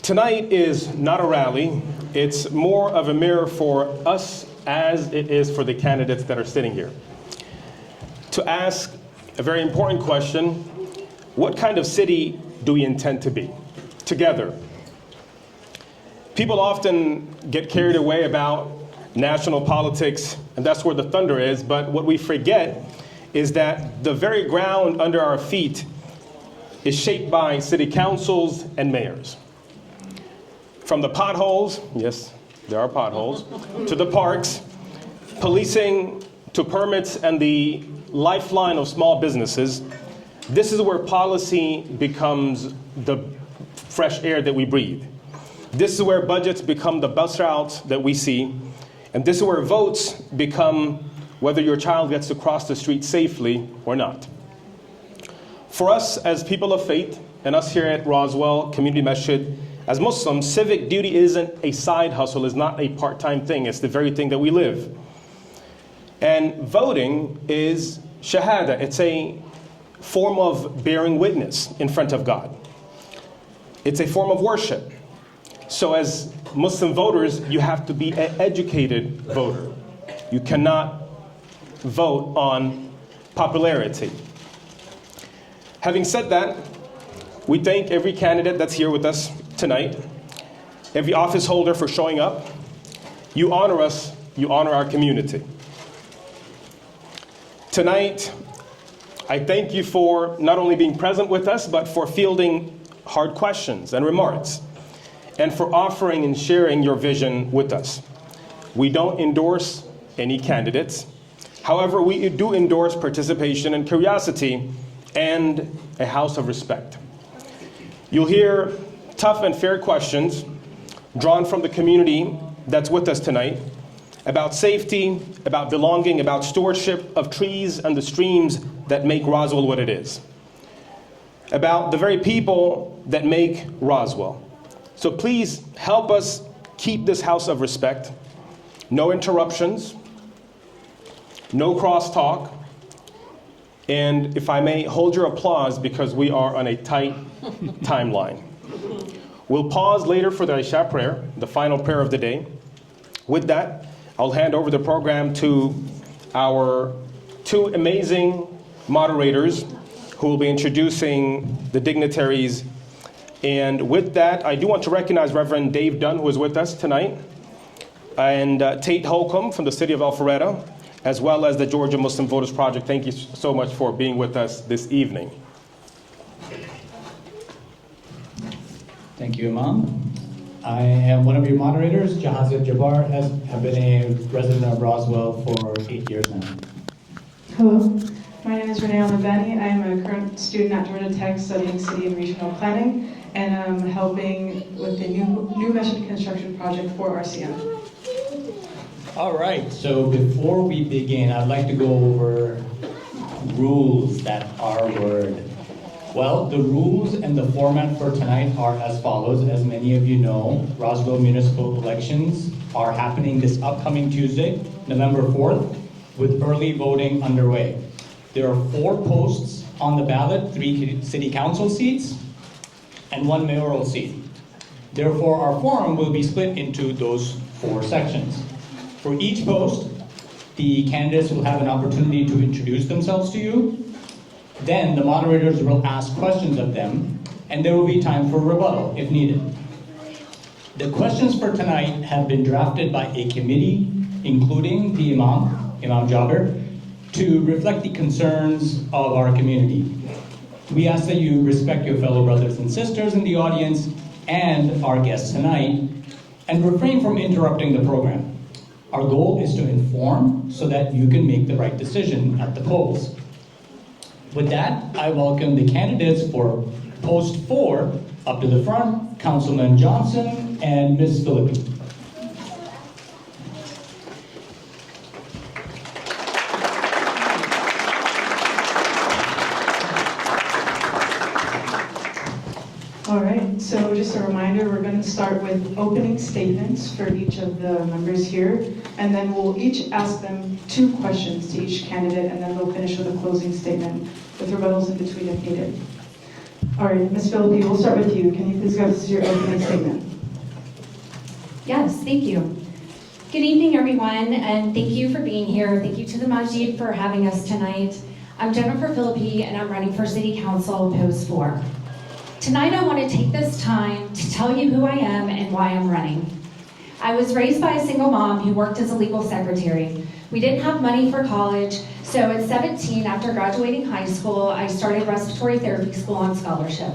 Tonight is not a rally. It's more of a mirror for us as it is for the candidates that are sitting here. To ask a very important question, what kind of city do we intend to be together? People often get carried away about national politics, and that's where the thunder is, but what we forget is that the very ground under our feet is shaped by city councils and mayors. From the potholes, yes, there are potholes, to the parks, policing, to permits, and the lifeline of small businesses, this is where policy becomes the fresh air that we breathe. This is where budgets become the bus routes that we see, and this is where votes become whether your child gets to cross the street safely or not. For us as people of faith, and us here at Roswell Community Majid, as Muslims, civic duty isn't a side hustle, it's not a part-time thing, it's the very thing that we live. And voting is shahada, it's a form of bearing witness in front of God. It's a form of worship. So as Muslim voters, you have to be an educated voter. You cannot vote on popularity. Having said that, we thank every candidate that's here with us tonight, every office holder for showing up. You honor us, you honor our community. Tonight, I thank you for not only being present with us, but for fielding hard questions and remarks, and for offering and sharing your vision with us. We don't endorse any candidates. However, we do endorse participation and curiosity and a house of respect. You'll hear tough and fair questions drawn from the community that's with us tonight about safety, about belonging, about stewardship of trees and the streams that make Roswell what it is, about the very people that make Roswell. So please help us keep this house of respect. No interruptions, no crosstalk, and if I may, hold your applause because we are on a tight timeline. We'll pause later for the Isha prayer, the final prayer of the day. With that, I'll hand over the program to our two amazing moderators who will be introducing the dignitaries. And with that, I do want to recognize Reverend Dave Dunn, who is with us tonight, and Tate Holcomb from the city of Alpharetta, as well as the Georgia Muslim Voters Project. Thank you so much for being with us this evening. Thank you, Imam. I am one of your moderators, Jahanzeb Jabbar, have been a resident of Roswell for 8 years now. Hello, my name is Renee AlNoubani. I am a current student at Georgia Tech studying city and regional planning, and I'm helping with the new Masjid construction project for RCM. All right, so before we begin, I'd like to go over rules that are word. Well, the rules and the format for tonight are as follows. As many of you know, Roswell municipal elections are happening this upcoming Tuesday, November 4th, with early voting underway. There are 4 posts on the ballot, 3 city council seats, and 1 mayoral seat. Therefore, our forum will be split into those 4 sections. For each post, the candidates will have an opportunity to introduce themselves to you. Then the moderators will ask questions of them, and there will be time for rebuttal if needed. The questions for tonight have been drafted by a committee, including the Imam Jabbar, to reflect the concerns of our community. We ask that you respect your fellow brothers and sisters in the audience and our guests tonight, and refrain from interrupting the program. Our goal is to inform so that you can make the right decision at the polls. With that, I welcome the candidates for post 4 up to the front, Councilman Johnson and Ms. Philippi. All right, so just a reminder, we're going to start with opening statements for each of the members here, and then we'll each ask them 2 questions to each candidate, and then we'll finish with a closing statement with rebuttals in between if needed. All right, Ms. Philippi, we'll start with you. Can you please give us your opening statement? Yes, thank you. Good evening, everyone, and thank you for being here. Thank you to the Masjid for having us tonight. I'm Jennifer Philippi, and I'm running for City Council, Post 4. Tonight, I want to take this time to tell you who I am and why I'm running. I was raised by a single mom who worked as a legal secretary. We didn't have money for college, so at 17, after graduating high school, I started respiratory therapy school on scholarship.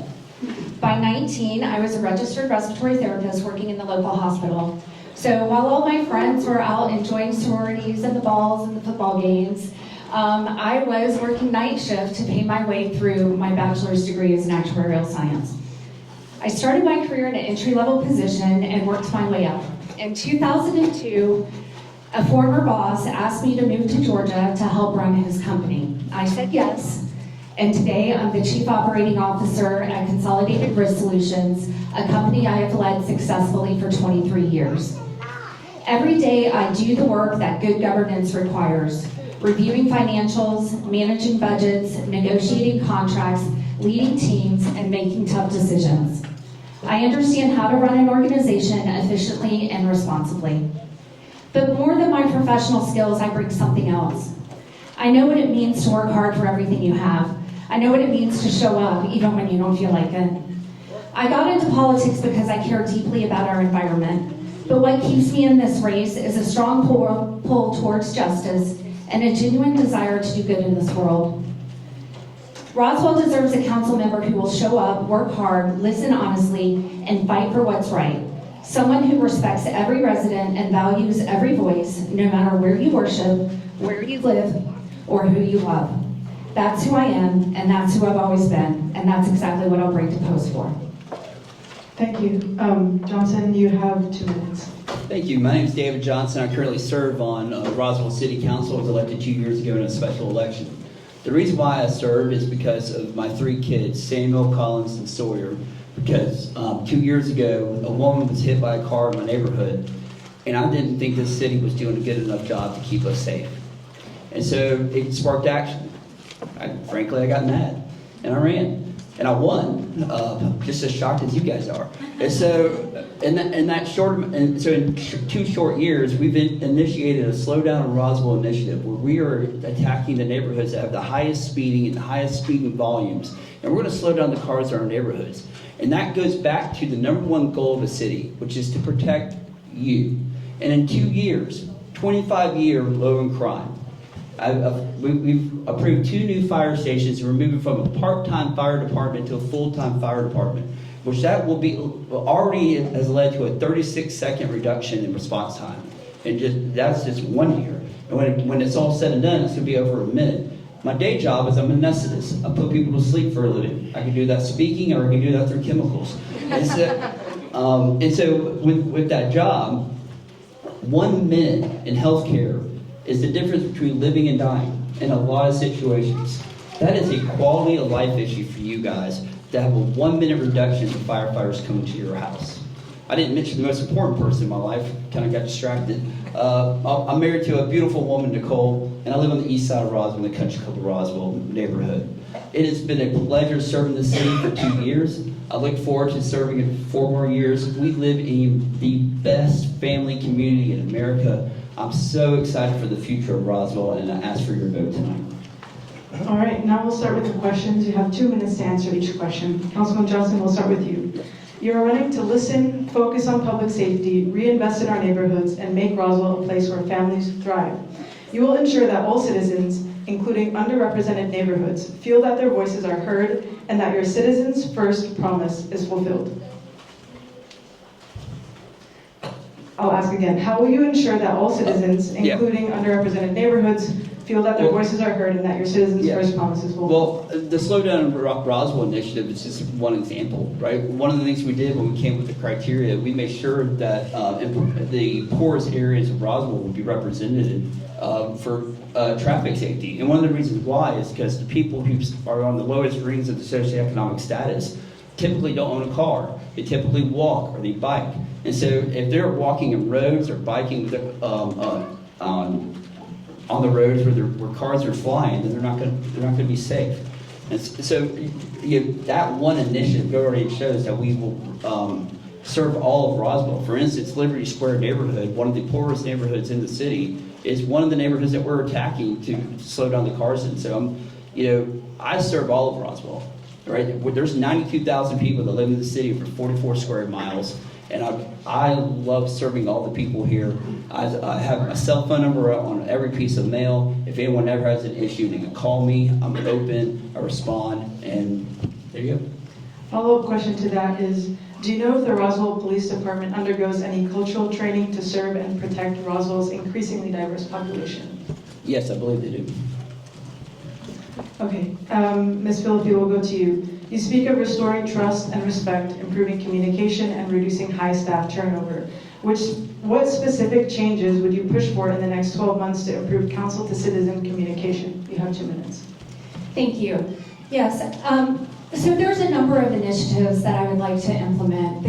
By 19, I was a registered respiratory therapist working in the local hospital. So while all my friends were out enjoying sororities and the balls and the football games, I was working night shift to pay my way through my bachelor's degree as an actuarial science. I started my career in an entry-level position and worked my way up. In 2002, a former boss asked me to move to Georgia to help run his company. I said yes, and today I'm the Chief Operating Officer at Consolidated Risk Solutions, a company I have led successfully for 23 years. Every day I do the work that good governance requires, reviewing financials, managing budgets, negotiating contracts, leading teams, and making tough decisions. I understand how to run an organization efficiently and responsibly. But more than my professional skills, I bring something else. I know what it means to work hard for everything you have. I know what it means to show up even when you don't feel like it. I got into politics because I care deeply about our environment. But what keeps me in this race is a strong pull towards justice and a genuine desire to do good in this world. Roswell deserves a council member who will show up, work hard, listen honestly, and fight for what's right. Someone who respects every resident and values every voice, no matter where you worship, where you live, or who you love. That's who I am, and that's who I've always been, and that's exactly what I'll bring to Post 4. Thank you. Johnson, you have 2 minutes. Thank you. My name is David Johnson. I currently serve on Roswell City Council. I was elected 2 years ago in a special election. The reason why I serve is because of my 3 kids, Samuel, Collins, and Sawyer. Because 2 years ago, a woman was hit by a car in my neighborhood, and I didn't think this city was doing a good enough job to keep us safe. And so it sparked action. Frankly, I got mad, and I ran. And I won, just as shocked as you guys are. And so, in 2 short years, we've initiated a Slow Down in Roswell initiative, where we are attacking the neighborhoods that have the highest speeding and the highest speeding volumes. And we're going to slow down the cars in our neighborhoods. And that goes back to the #1 goal of the city, which is to protect you. And in 2 years, 25-year low in crime. We've approved 2 new fire stations. We're moving from a part-time fire department to a full-time fire department, which that will be already has led to a 36-second reduction in response time. And that's just 1 year. And when it's all said and done, it's going to be over a minute. My day job is I'm an anesthetist. I put people to sleep for a living. I can do that speaking, or I can do that through chemicals. And so with that job, 1 minute in healthcare is the difference between living and dying in a lot of situations. That is a quality of life issue for you guys to have a 1 minute reduction in firefighters coming to your house. I didn't mention the most important person in my life, kind of got distracted. I'm married to a beautiful woman, Nicole, and I live on the east side of Roswell, in the country club of Roswell neighborhood. It has been a pleasure serving the city for 2 years. I look forward to serving it for 4 more years. We live in the best family community in America. I'm so excited for the future of Roswell, and I ask for your vote tonight. All right, now we'll start with the questions. You have 2 minutes to answer each question. Councilman Johnson, we'll start with you. You're running to listen, focus on public safety, reinvest in our neighborhoods, and make Roswell a place where families thrive. You will ensure that all citizens, including underrepresented neighborhoods, feel that their voices are heard and that your citizens' first promise is fulfilled. I'll ask again, how will you ensure that all citizens, including underrepresented neighborhoods, feel that their voices are heard and that your citizens' first promise is fulfilled? Well, the Slow Down in Roswell initiative is just one example, right? One of the things we did when we came with the criteria, we made sure that the poorest areas of Roswell would be represented for traffic safety. And one of the reasons why is because the people who are on the lowest rings of the socioeconomic status typically don't own a car. They typically walk or they bike. And so if they're walking in roads or biking on the roads where cars are flying, then they're not going to be safe. And so that one initiative already shows that we will serve all of Roswell. For instance, Liberty Square neighborhood, one of the poorest neighborhoods in the city, is one of the neighborhoods that we're attacking to slow down the cars in. So, I serve all of Roswell, right? There's 92,000 people that live in the city for 44 square miles, and I love serving all the people here. I have a cell phone number on every piece of mail. If anyone ever has an issue, they can call me. I'm open, I respond, and there you go. Follow-up question to that is, do you know if the Roswell Police Department undergoes any cultural training to serve and protect Roswell's increasingly diverse population? Yes, I believe they do. Okay, Ms. Philippi, we'll go to you. You speak of restoring trust and respect, improving communication, and reducing high staff turnover. What specific changes would you push for in the next 12 months to improve council to citizen communication? You have 2 minutes. Thank you. Yes, so there's a number of initiatives that I would like to implement.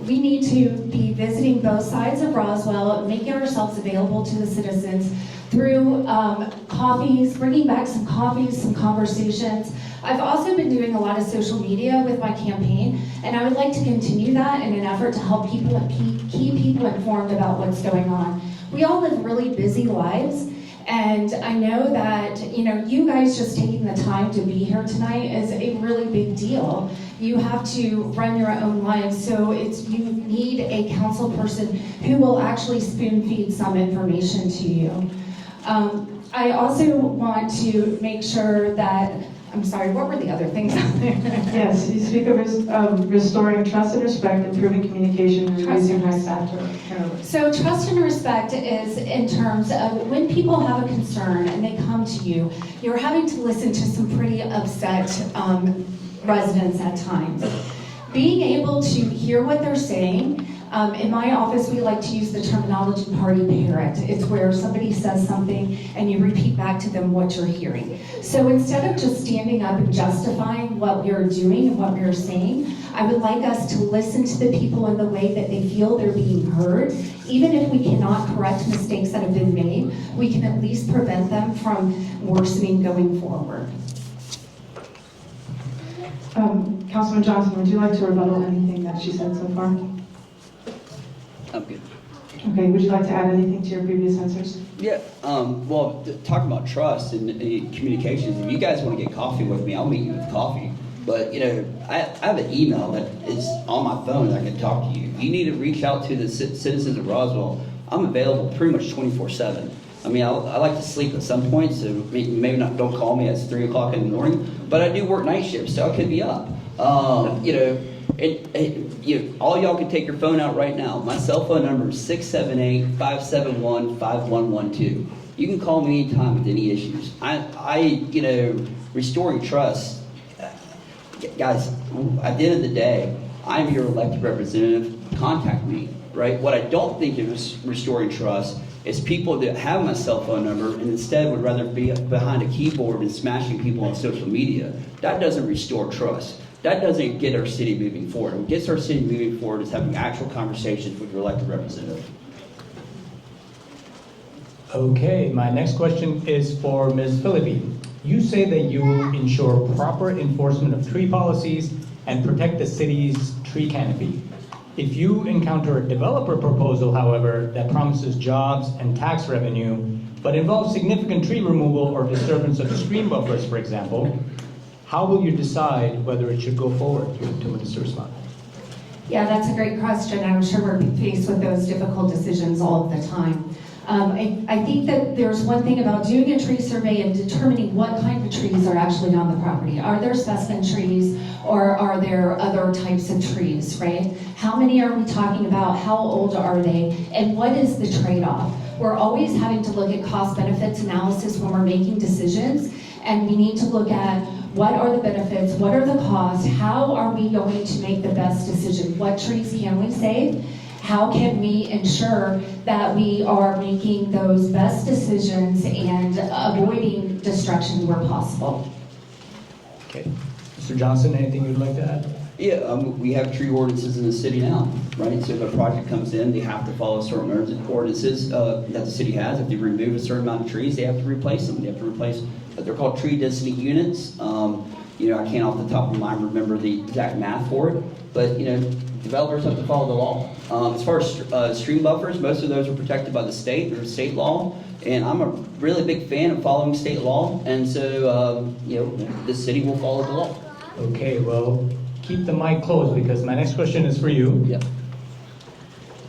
We need to be visiting both sides of Roswell, making ourselves available to the citizens through coffees, bringing back some coffees, some conversations. I've also been doing a lot of social media with my campaign, and I would like to continue that in an effort to help people and keep people informed about what's going on. We all live really busy lives, and I know that you guys just taking the time to be here tonight is a really big deal. You have to run your own lives, so you need a council person who will actually spoon feed some information to you. I also want to make sure that, I'm sorry, what were the other things out there? Yes, you speak of restoring trust and respect, improving communication, and reducing high staff turnover. So trust and respect is in terms of when people have a concern and they come to you, you're having to listen to some pretty upset residents at times. Being able to hear what they're saying. In my office, we like to use the terminology party parrot. It's where somebody says something and you repeat back to them what you're hearing. So instead of just standing up and justifying what we're doing and what we're saying, I would like us to listen to the people in the way that they feel they're being heard. Even if we cannot correct mistakes that have been made, we can at least prevent them from worsening going forward. Councilman Johnson, would you like to rebuttal anything that she said so far? I'm good. Okay, would you like to add anything to your previous answers? Yeah, well, talking about trust and communications, if you guys want to get coffee with me, I'll meet you with coffee. But, I have an email that is on my phone that I can talk to you. If you need to reach out to the citizens of Roswell, I'm available pretty much 24/7. I mean, I like to sleep at some point, so maybe don't call me at 3 o'clock in the morning, but I do work night shifts, so I could be up. All y'all can take your phone out right now. My cell phone number is 678-571-5112. You can call me anytime with any issues. Restoring trust, guys, at the end of the day, I'm your elected representative. Contact me, right? What I don't think is restoring trust is people that have my cell phone number and instead would rather be behind a keyboard and smashing people on social media. That doesn't restore trust. That doesn't get our city moving forward. What gets our city moving forward is having actual conversations with your elected representative. Okay, my next question is for Ms. Philippi. You say that you will ensure proper enforcement of tree policies and protect the city's tree canopy. If you encounter a developer proposal, however, that promises jobs and tax revenue, but involves significant tree removal or disturbance of stream buffers, for example, how will you decide whether it should go forward? You have 2 minutes to respond. Yeah, that's a great question. I'm sure we're faced with those difficult decisions all of the time. I think that there's one thing about doing a tree survey and determining what kind of trees are actually on the property. Are there specimen trees or are there other types of trees, right? How many are we talking about? How old are they? And what is the trade-off? We're always having to look at cost-benefits analysis when we're making decisions, and we need to look at what are the benefits, what are the costs, how are we going to make the best decision? What trees can we save? How can we ensure that we are making those best decisions and avoiding destruction where possible? Okay. Mr. Johnson, anything you'd like to add? Yeah, we have tree ordinances in the city now, right? So if a project comes in, they have to follow certain ordinances that the city has. If they remove a certain amount of trees, they have to replace them. They have to replace they're called tree density units. You know, I can't off the top of my mind remember the exact math for it, but you know, developers have to follow the law. As far as stream buffers, most of those are protected by the state or state law, and I'm a really big fan of following state law, and so you know, the city will follow the law. Okay, well, keep the mic closed because my next question is for you. Yep.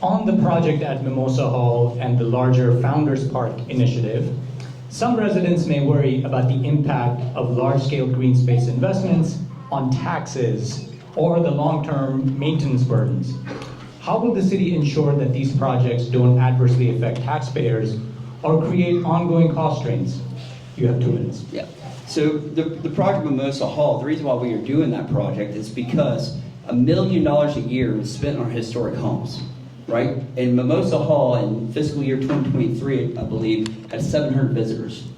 On the project at Mimosa Hall and the larger Founders Park initiative, some residents may worry about the impact of large-scale green space investments on taxes or the long-term maintenance burdens. How will the city ensure that these projects don't adversely affect taxpayers or create ongoing cost strains? You have 2 minutes. Yeah. So the project Mimosa Hall, the reason why we are doing that project is because $1 million a year is spent on historic homes, right? And Mimosa Hall in fiscal year 2023, I believe, had 700 visitors.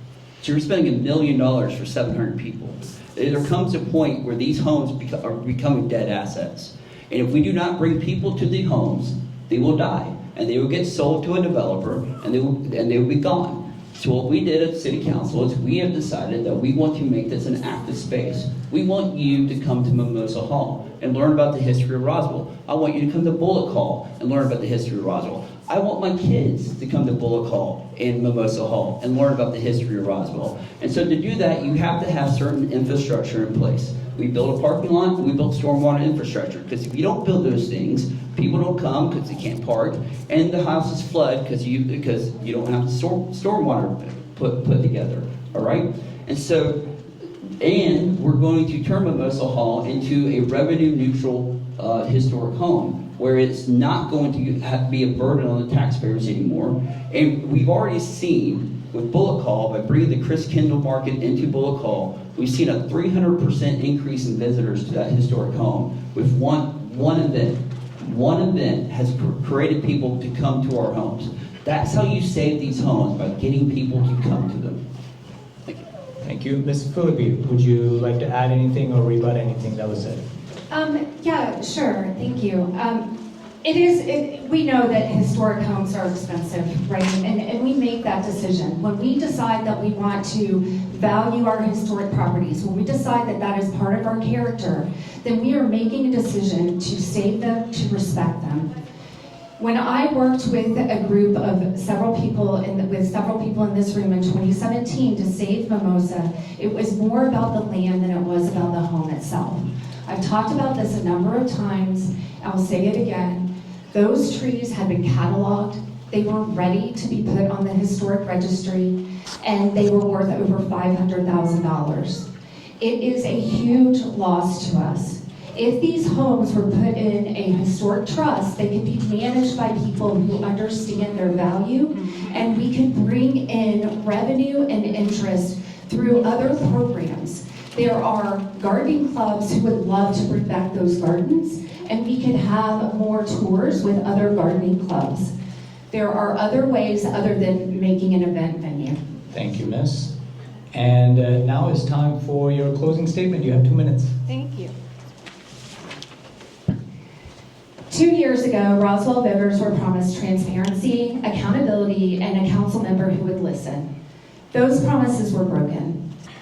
So you're spending $1 million for 700 people. There comes a point where these homes are becoming dead assets. And if we do not bring people to the homes, they will die. And they will get sold to a developer, and they will be gone. So what we did at City Council is we have decided that we want to make this an active space. We want you to come to Mimosa Hall and learn about the history of Roswell. I want you to come to Bullock Hall and learn about the history of Roswell. I want my kids to come to Bullock Hall and Mimosa Hall and learn about the history of Roswell. And so to do that, you have to have certain infrastructure in place. We built a parking lot, and we built stormwater infrastructure. Because if you don't build those things, people don't come because they can't park, and the houses flood because you don't have the stormwater put together. All right, and so, and we're going to turn Mimosa Hall into a revenue-neutral historic home, where it's not going to be a burden on the taxpayers anymore. And we've already seen with Bullock Hall, by bringing the Chris Kendall Market into Bullock Hall, we've seen a 300% increase in visitors to that historic home with one event. One event has created people to come to our homes. That's how you save these homes, by getting people to come to them. Thank you. Thank you. Ms. Philippi, would you like to add anything or rebut anything that was said? Yeah, sure. Thank you. We know that historic homes are expensive, right? And we make that decision. When we decide that we want to value our historic properties, when we decide that that is part of our character, then we are making a decision to save them, to respect them. When I worked with a group of several people in this room in 2017 to save Mimosa, it was more about the land than it was about the home itself. I've talked about this a number of times. I'll say it again. Those trees had been cataloged. They were ready to be put on the historic registry, and they were worth over $500,000. It is a huge loss to us. If these homes were put in a historic trust, they could be managed by people who understand their value, and we could bring in revenue and interest through other programs. There are gardening clubs who would love to bring back those gardens, and we could have more tours with other gardening clubs. There are other ways other than making an event venue. Thank you, Miss. And now it's time for your closing statement. You have 2 minutes. Thank you. 2 years ago, Roswell voters were promised transparency, accountability, and a council member who would listen. Those promises were broken.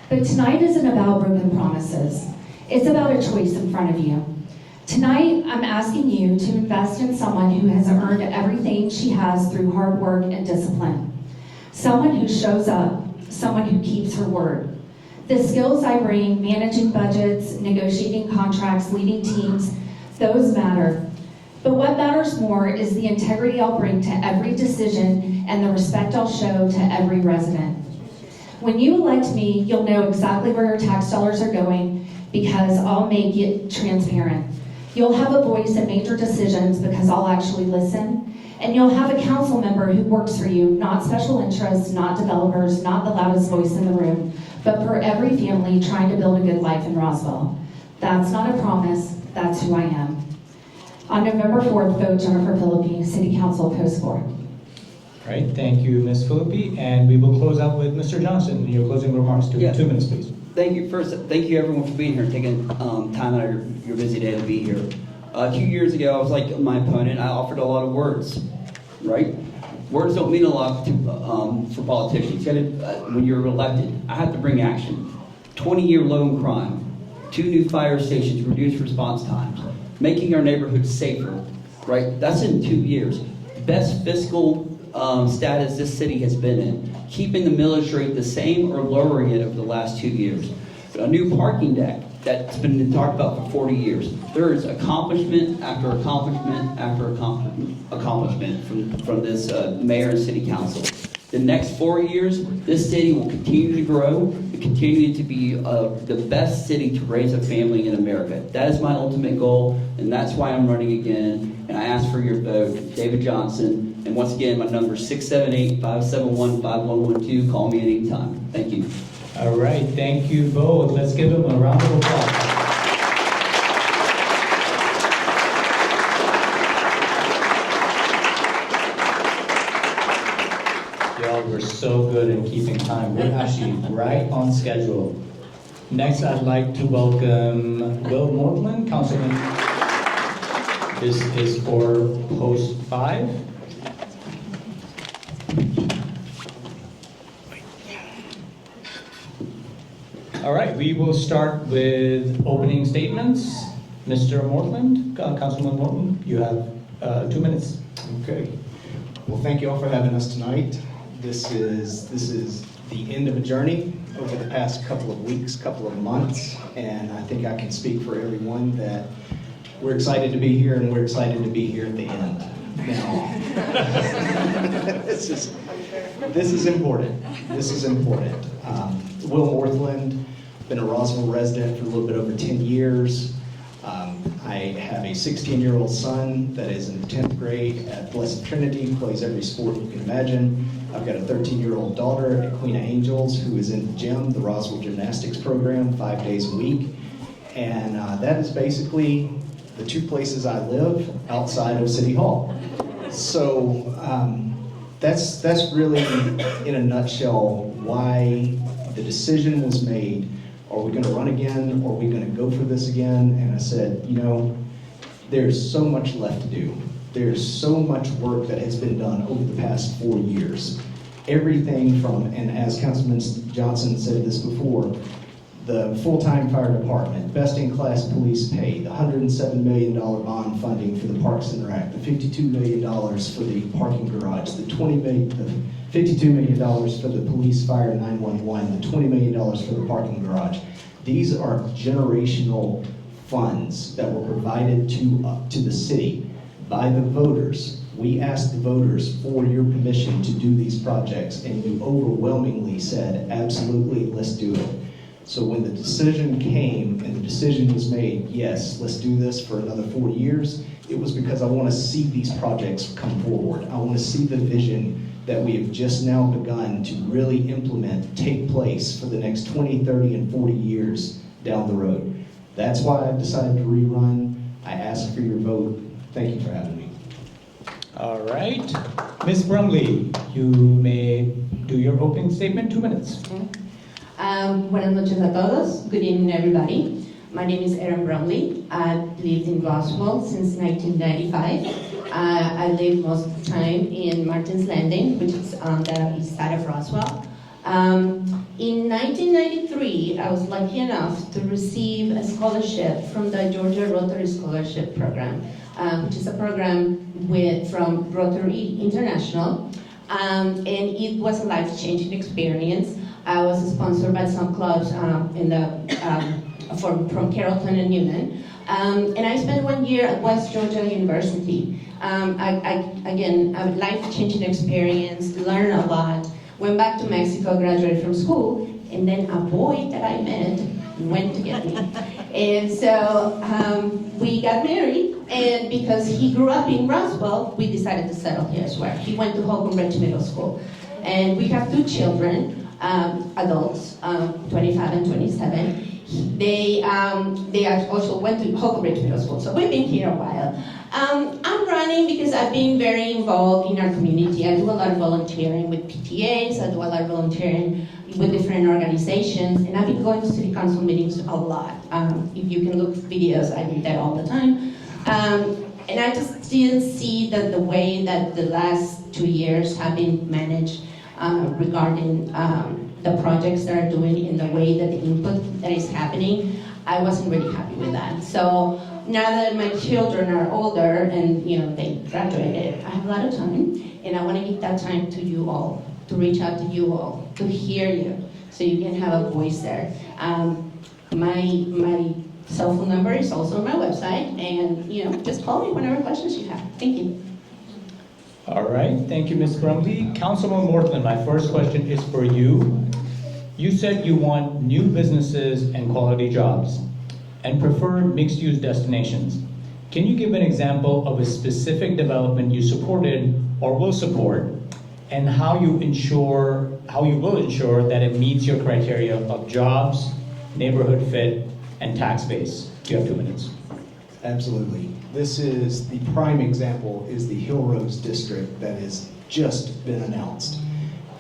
But tonight isn't about broken promises. It's about a choice in front of you. Tonight, I'm asking you to invest in someone who has earned everything she has through hard work and discipline. Someone who shows up, someone who keeps her word. The skills I bring, managing budgets, negotiating contracts, leading teams, those matter. But what matters more is the integrity I'll bring to every decision and the respect I'll show to every resident. When you elect me, you'll know exactly where your tax dollars are going because I'll make it transparent. You'll have a voice in major decisions because I'll actually listen. And you'll have a council member who works for you, not special interests, not developers, not the loudest voice in the room, but for every family trying to build a good life in Roswell. That's not a promise, that's who I am. On November 4th, vote Jennifer Philippi, City Council, Post 4. All right, thank you, Ms. Philippi. And we will close out with Mr. Johnson. Your closing remarks, 2 minutes, please. Thank you. First, thank you everyone for being here and taking time out of your busy day to be here. 2 years ago, I was like my opponent. I offered a lot of words, right? Words don't mean a lot for politicians. When you're elected, I have to bring action. 20-year low in crime, 2 new fire stations, reduced response times, making our neighborhoods safer, right? That's in 2 years. Best fiscal status this city has been in, keeping the millage rate the same or lowering it over the last 2 years. A new parking deck that's been talked about for 40 years. There is accomplishment after accomplishment after accomplishment from this mayor and city council. The next 4 years, this city will continue to grow and continue to be the best city to raise a family in America. That is my ultimate goal, and that's why I'm running again. And I ask for your vote, David Johnson. And once again, my number is 678-571-5112. Call me anytime. Thank you. All right, thank you both. Let's give them a round of applause. Y'all were so good at keeping time. We're actually right on schedule. Next, I'd like to welcome Will Mortland, Councilman. This is for post 5. All right, we will start with opening statements. Mr. Mortland, Councilman Mortland, you have 2 minutes. Okay. Well, thank you all for having us tonight. This is the end of a journey over the past couple of weeks, couple of months, and I think I can speak for everyone that we're excited to be here, and we're excited to be here at the end. Now, this is important. This is important. Will Mortland, been a Roswell resident for a little bit over 10 years. I have a 16-year-old son that is in the 10th grade at Blessed Trinity, plays every sport you can imagine. I've got a 13-year-old daughter at Queen of Angels who is in the gym, the Roswell Gymnastics program, 5 days a week. And that is basically the 2 places I live outside of City Hall. So that's really, in a nutshell, why the decision was made. Are we going to run again, or are we going to go for this again? And I said, you know, there's so much left to do. There's so much work that has been done over the past 4 years. Everything from, and as Councilman Johnson said this before, the full-time fire department, best-in-class police pay, the $107 million bond funding for the Parks and Rec, the $52 million for the parking garage, the $52 million for the police, fire, 911, the $20 million for the parking garage. These are generational funds that were provided to the city by the voters. We asked the voters for your permission to do these projects, and you overwhelmingly said, absolutely, let's do it. So when the decision came and the decision was made, yes, let's do this for another 4 years, it was because I want to see these projects come forward. I want to see the vision that we have just now begun to really implement take place for the next 20, 30, and 40 years down the road. That's why I decided to rerun. I asked for your vote. Thank you for having me. All right. Ms. Brumley, you may do your opening statement, 2 minutes. Buenas noches a todos. Good evening, everybody. My name is Erin Brumley. I've lived in Roswell since 1995. I live most of the time in Martin's Landing, which is on the east side of Roswell. In 1993, I was lucky enough to receive a scholarship from the Georgia Rotary Scholarship Program, which is a program from Rotary International, and it was a life-changing experience. I was sponsored by some clubs from Carrollton and Newnan. And I spent 1 year at West Georgia University. Again, a life-changing experience, learned a lot, went back to Mexico, graduated from school, and then a boy that I met went to get me. And so we got married, and because he grew up in Roswell, we decided to settle here as well. He went to Holcomb Ridge Middle School. And we have 2 children. Adults, 25 and 27. They also went to Holcomb Ridge Middle School, so we've been here a while. I'm running because I've been very involved in our community. I do a lot of volunteering with PTAs, I do a lot of volunteering with different organizations, and I've been going to city council meetings a lot. If you can look at videos, I'm there all the time. And I just didn't see that the way that the last 2 years have been managed regarding the projects that are doing in the way that the input that is happening. I wasn't really happy with that. So now that my children are older and they graduated, I have a lot of time, and I want to give that time to you all, to reach out to you all, to hear you, so you can have a voice there. My cell phone number is also on my website, and just call me whenever questions you have. Thank you. All right, thank you, Ms. Brumley. Councilman Mortland, my first question is for you. You said you want new businesses and quality jobs and prefer mixed-use destinations. Can you give an example of a specific development you supported or will support, and how you will ensure that it meets your criteria of jobs, neighborhood fit, and tax base? You have 2 minutes. Absolutely. This is the prime example is the Hill Rose District that has just been announced.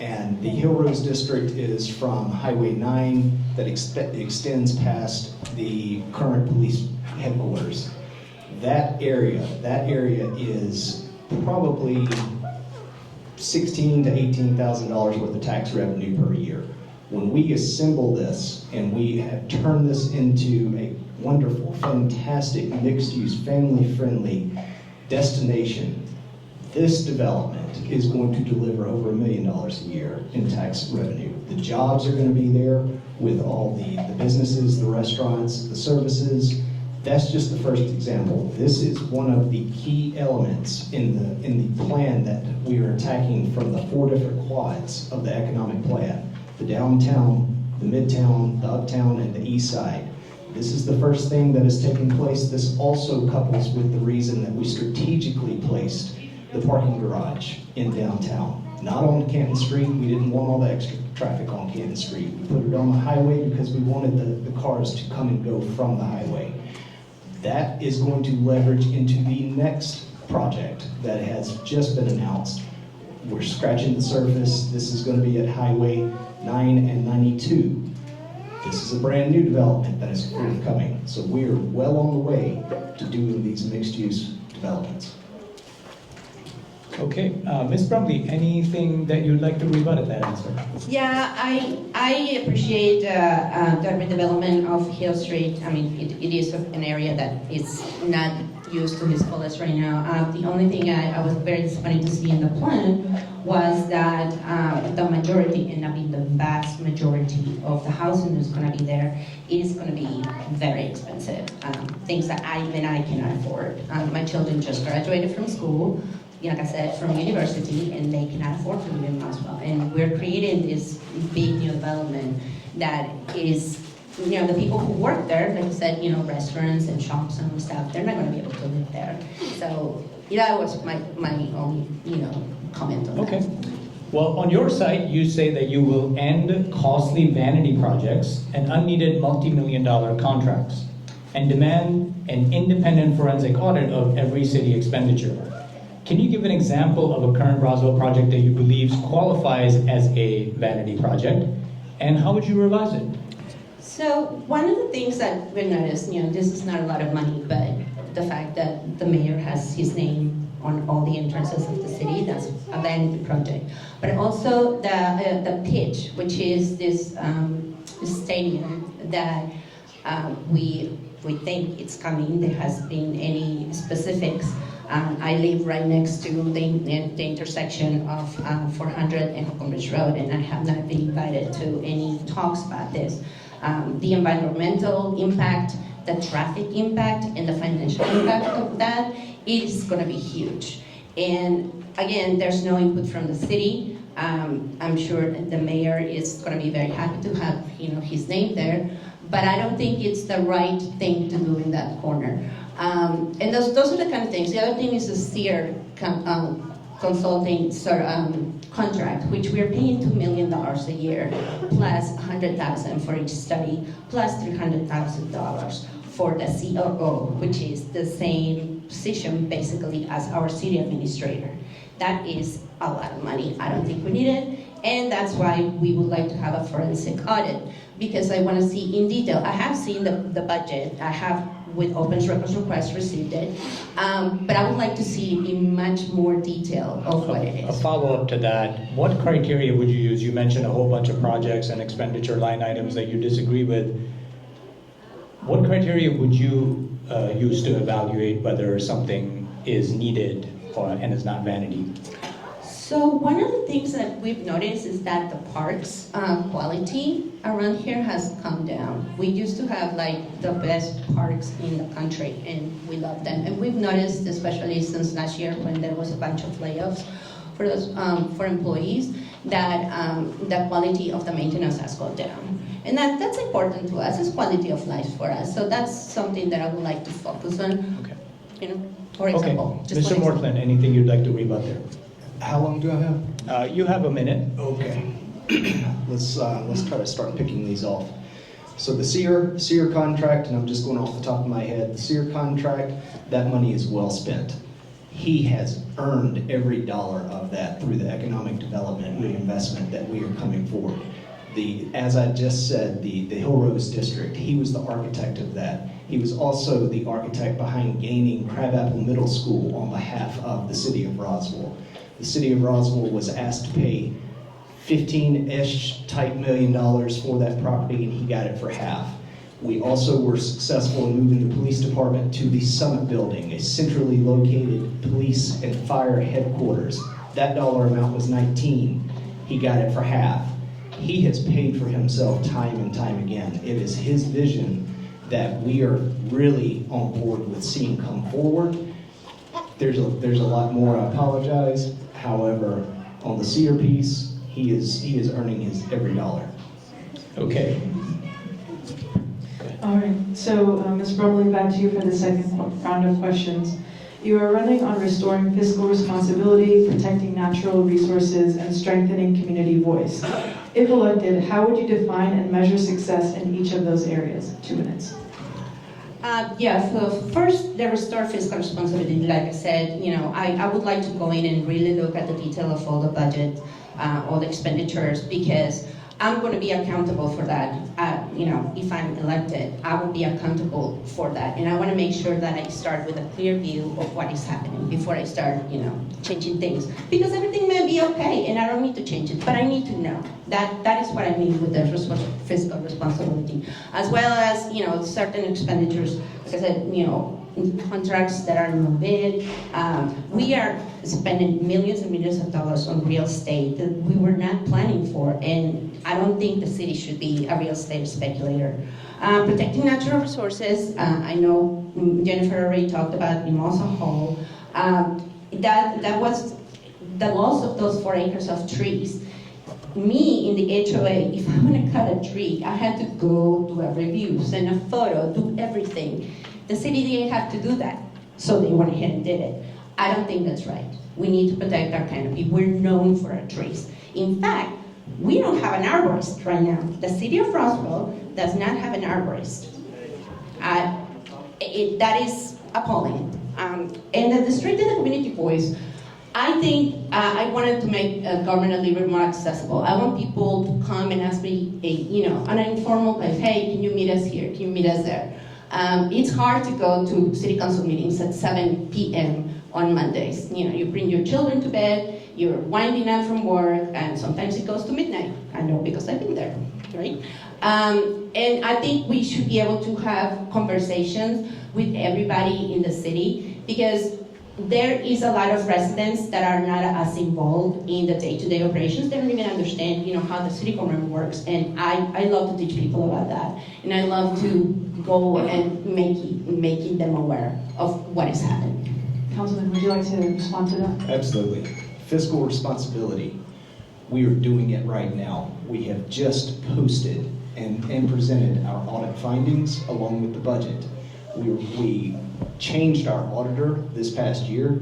And the Hill Rose District is from Highway 9 that extends past the current police headquarters. That area is probably $16,000 to $18,000 worth of tax revenue per year. When we assemble this and we have turned this into a wonderful, fantastic, mixed-use, family-friendly destination, this development is going to deliver over $1 million a year in tax revenue. The jobs are going to be there with all the businesses, the restaurants, the services. That's just the first example. This is one of the key elements in the plan that we are attacking from the 4 different quads of the economic plan: the downtown, the midtown, the uptown, and the east side. This is the first thing that is taking place. This also couples with the reason that we strategically placed the parking garage in downtown. Not on Canton Street. We didn't want all the extra traffic on Canton Street. We put it on the highway because we wanted the cars to come and go from the highway. That is going to leverage into the next project that has just been announced. We're scratching the surface. This is going to be at Highway 9 and 92. This is a brand new development that is forthcoming. So we're well on the way to doing these mixed-use developments. Okay, Ms. Brumley, anything that you'd like to rebut at that answer? Yeah, I appreciate the redevelopment of Hill Street. I mean, it is an area that is not used to its fullest right now. The only thing I was very disappointed to see in the plan was that the majority, and I mean the vast majority of the housing that's going to be there is going to be very expensive. Things that I cannot afford. My children just graduated from school, like I said, from university, and they cannot afford to live in Roswell. And we're creating this big new development that is, the people who work there, like I said, restaurants and shops and stuff, they're not going to be able to live there. So that was my only, comment on Okay. that. Well, on your site, you say that you will end costly vanity projects and unneeded multi-million-dollar contracts and demand an independent forensic audit of every city expenditure. Can you give an example of a current Roswell project that you believe qualifies as a vanity project, and how would you revise it? So one of the things that we noticed, this is not a lot of money, but the fact that the mayor has his name on all the entrances of the city, that's a vanity project. But also the pitch, which is this stadium that we think it's coming. There has been any specifics. I live right next to the intersection of 400 and Hockenridge Road, and I have not been invited to any talks about this. The environmental impact, the traffic impact, and the financial impact of that is going to be huge. And again, there's no input from the city. I'm sure that the mayor is going to be very happy to have his name there, but I don't think it's the right thing to do in that corner. And those are the kind of things. The other thing is the SEER consulting contract, which we're paying $2 million a year, plus $100,000 for each study, plus $300,000 for the COO, which is the same position basically as our city administrator. That is a lot of money. I don't think we need it, and that's why we would like to have a forensic audit, because I want to see in detail. I have seen the budget. I have with open records request received it. But I would like to see in much more detail of what it A is. follow-up to that, what criteria would you use? You mentioned a whole bunch of projects and expenditure line items that you disagree with. What criteria would you use to evaluate whether something is needed and is not vanity? So one of the things that we've noticed is that the parks quality around here has come down. We used to have like the best parks in the country, and we love them. And we've noticed, especially since last year when there was a bunch of layoffs for those for employees, that the quality of the maintenance has gone down. And that's important to us. It's quality of life for us. So that's something that I would like to focus on. Okay. You know, for example. Okay. Just Mr. one example. Mortland, anything you'd like to rebut there? How long do I have? You have a minute. Okay. Let's try to start picking these off. So the seer contract, and I'm just going off the top of my head, the seer contract, that money is well spent. He has earned every dollar of that through the economic development reinvestment that we are coming forward. As I just said, the Hill Rose District, he was the architect of that. He was also the architect behind gaining Crabapple Middle School on behalf of the city of Roswell. The city of Roswell was asked to pay $15-ish type million for that property, and he got it for half. We also were successful in moving the police department to the Summit Building, a centrally located police and fire headquarters. That dollar amount was 19. He got it for half. He has paid for himself time and time again. It is his vision that we are really on board with seeing come forward. There's a lot more, I apologize. However, on the seer piece, he is earning his every dollar. Okay. All right, so Ms. Brumley, back to you for the second round of questions. You are running on restoring fiscal responsibility, protecting natural resources, and strengthening community voice. If elected, how would you define and measure success in each of those areas? 2 minutes. So first, the restore fiscal responsibility. Like I said, I would like to go in and really look at the detail of all the budget, all the expenditures, because I'm going to be accountable for that. If I'm elected, I will be accountable for that, and I want to make sure that I start with a clear view of what is happening before I start, changing things. Because everything may be okay, and I don't need to change it, but I need to know. That is what I mean with the fiscal responsibility, as well as certain expenditures. Like I said, contracts that are no bid. We are spending millions and millions of dollars on real estate that we were not planning for, and I don't think the city should be a real estate speculator. Protecting natural resources, I know Jennifer already talked about Mimosa Hall. That was the loss of those 4 acres of trees. Me in the HOA, if I want to cut a tree, I had to go do a review, send a photo, do everything. The city didn't have to do that, so they went ahead and did it. I don't think that's right. We need to protect our canopy. We're known for our trees. In fact, we don't have an arborist right now. The city of Roswell does not have an arborist. That is appalling. And the strength of the community voice, I think I wanted to make government a little bit more accessible. I want people to come and ask me, on an informal place, hey, can you meet us here? Can you meet us there? It's hard to go to city council meetings at 7 p.m. on Mondays. You bring your children to bed, you're winding up from work, and sometimes it goes to midnight. I know because I've been there, right? And I think we should be able to have conversations with everybody in the city, because there is a lot of residents that are not as involved in the day-to-day operations. They don't even understand, how the city government works. And I love to teach people about that. And I love to go and making them aware of what is happening. Councilman, would you like to respond to that? Absolutely. Fiscal responsibility. We are doing it right now. We have just posted and presented our audit findings along with the budget. We changed our auditor this past year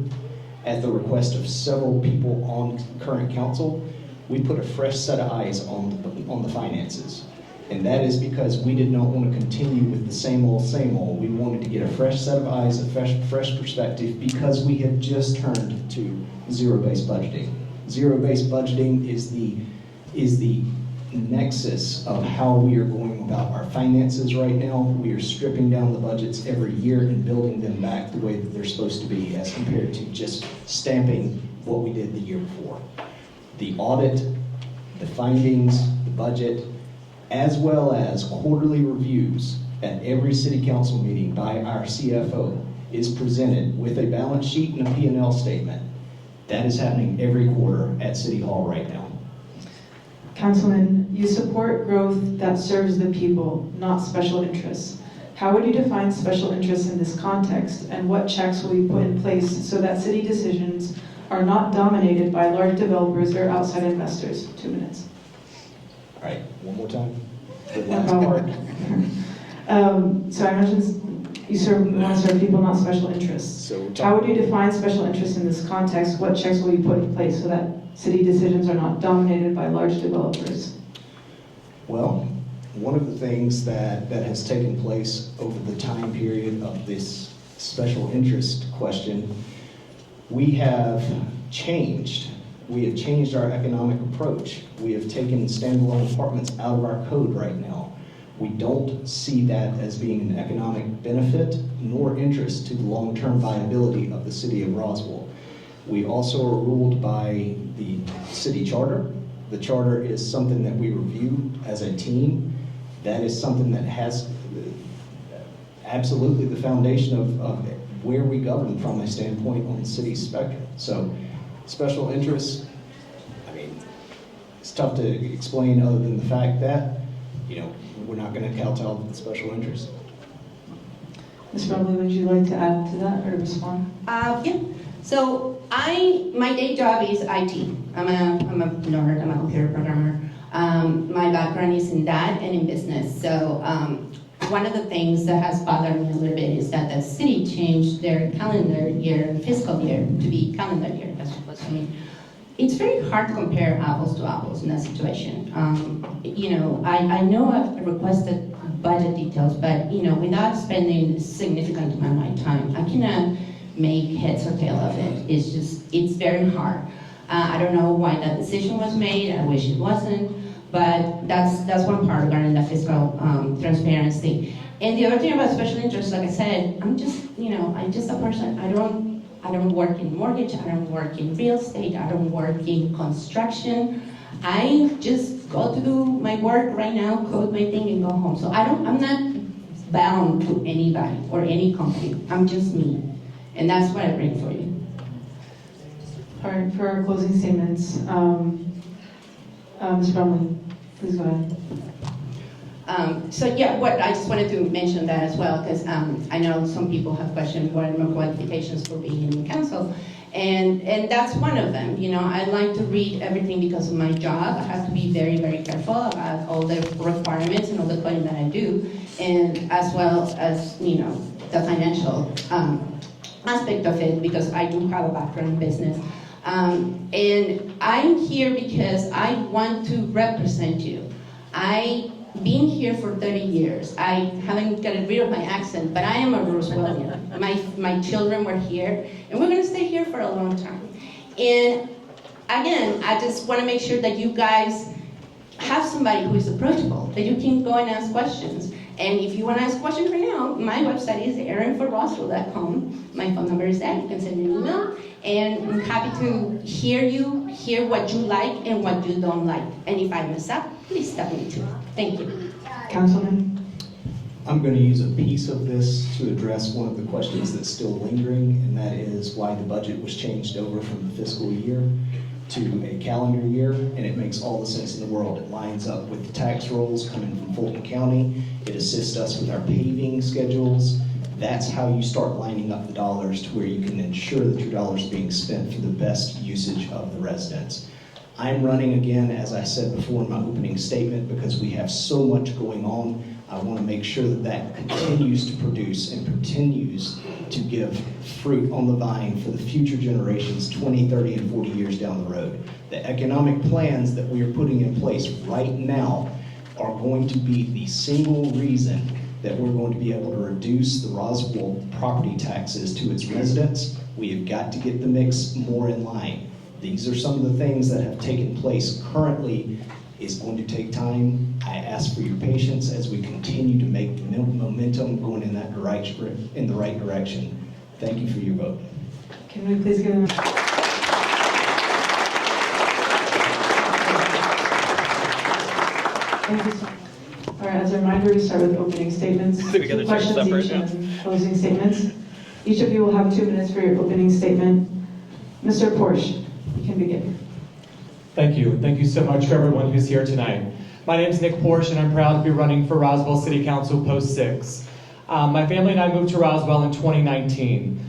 at the request of several people on current council. We put a fresh set of eyes on the finances. And that is because we did not want to continue with the same old, same old. We wanted to get a fresh set of eyes, a fresh perspective, because we have just turned to zero-based budgeting. Zero-based budgeting is the nexus of how we are going about our finances right now. We are stripping down the budgets every year and building them back the way that they're supposed to be as compared to just stamping what we did the year before. The audit, the findings, the budget, as well as quarterly reviews at every city council meeting by our CFO is presented with a balance sheet and a P&L statement. That is happening every quarter at City Hall right now. Councilman, you support growth that serves the people, not special interests. How would you define special interests in this context, and what checks will you put in place so that city decisions are not dominated by large developers or outside investors? 2 minutes. All right, one more time. The No last problem. part. So I mentioned you want to serve people, not special interests. So How would you define special interests in this context? What checks will you put in place so that city decisions are not dominated by large developers? Well, one of the things that has taken place over the time period of this special interest question, we have changed. We have changed our economic approach. We have taken standalone apartments out of our code right now. We don't see that as being an economic benefit nor interest to the long-term viability of the city of Roswell. We also are ruled by the city charter. The charter is something that we review as a team. That is something that has absolutely the foundation of where we govern from a standpoint on the city's spectrum. So special interests, I mean, it's tough to explain other than the fact that, you know, we're not going to kowtow to the special interests. Ms. Brumley, would you like to add to that or respond? Yeah. So my day job is IT. I'm a nerd. I'm a computer programmer. My background is in that and in business. So one of the things that has bothered me a little bit is that the city changed their calendar year and fiscal year to be calendar year. That's what I mean. It's very hard to compare apples to apples in that situation. You know, I know I've requested budget details, but you know, without spending a significant amount of my time, I cannot make heads or tail of it. It's very hard. I don't know why that decision was made. I wish it wasn't, but that's one part regarding the fiscal transparency. And the other thing about special interests, like I said, I'm just a person. I don't work in mortgage. I don't work in real estate. I don't work in construction. I just go to do my work right now, code my thing, and go home. So I'm not bound to anybody or any company. I'm just me. And that's what I bring for you. All right, for our closing statements, Ms. Brumley, please go ahead. So yeah, I just wanted to mention that as well, because I know some people have questioned what are my qualifications for being in council, and that's one of them. You know, I like to read everything because of my job. I have to be very, very careful about all the requirements and all the coding that I do, and as well as, you know, the financial aspect of it, because I do have a background in business. And I'm here because I want to represent you. I've been here for 30 years. I haven't gotten rid of my accent, but I am a Roswellian. My children were here, and we're gonna stay here for a long time. And again, I just wanna make sure that you guys have somebody who is approachable, that you can go and ask questions. And if you want to ask questions right now, my website is erinforroswell.com. My phone number is there. You can send me an email. And I'm happy to hear what you like and what you don't like. And if I mess up, please stop me too. Thank you. Councilman? I'm going to use a piece of this to address one of the questions that's still lingering, and that is why the budget was changed over from the fiscal year to a calendar year, and it makes all the sense in the world. It lines up with the tax rolls coming from Fulton County. It assists us with our paving schedules. That's how you start lining up the dollars to where you can ensure that your dollars are being spent for the best usage of the residents. I'm running again, as I said before in my opening statement, because we have so much going on. I want to make sure that that continues to produce and continues to give fruit on the vine for the future generations 20, 30, and 40 years down the road. The economic plans that we are putting in place right now are going to be the single reason that we're going to be able to reduce the Roswell property taxes to its residents. We have got to get the mix more in line. These are some of the things that have taken place currently It's going to take time. I ask for your patience as we continue to make the momentum going in the right direction. Thank you for your vote. Can we please give them? Thank you so much. All right, as a reminder, we start with opening statements. 2 questions each and closing statements. Each of you will have 2 minutes for your opening statement. Mr. Porsche, you can begin. Thank you. Thank you so much for everyone who's here tonight. My name is Nick Porsche, and I'm proud to be running for Roswell City Council Post 6. My family and I moved to Roswell in 2019.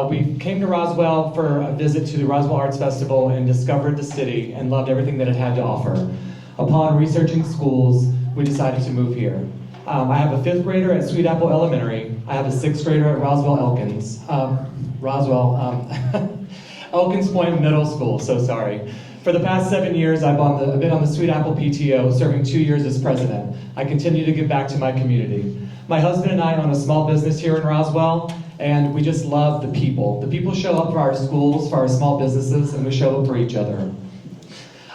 We came to Roswell for a visit to the Roswell Arts Festival and discovered the city and loved everything that it had to offer. Upon researching schools, we decided to move here. I have a 5th grader at Sweet Apple Elementary. I have a 6th grader at Elkins Point Middle School, so sorry. For the past 7 years, I've been on the Sweet Apple PTO, serving 2 years as president. I continue to give back to my community. My husband and I own a small business here in Roswell, and we just love the people. The people show up for our schools, for our small businesses, and we show up for each other.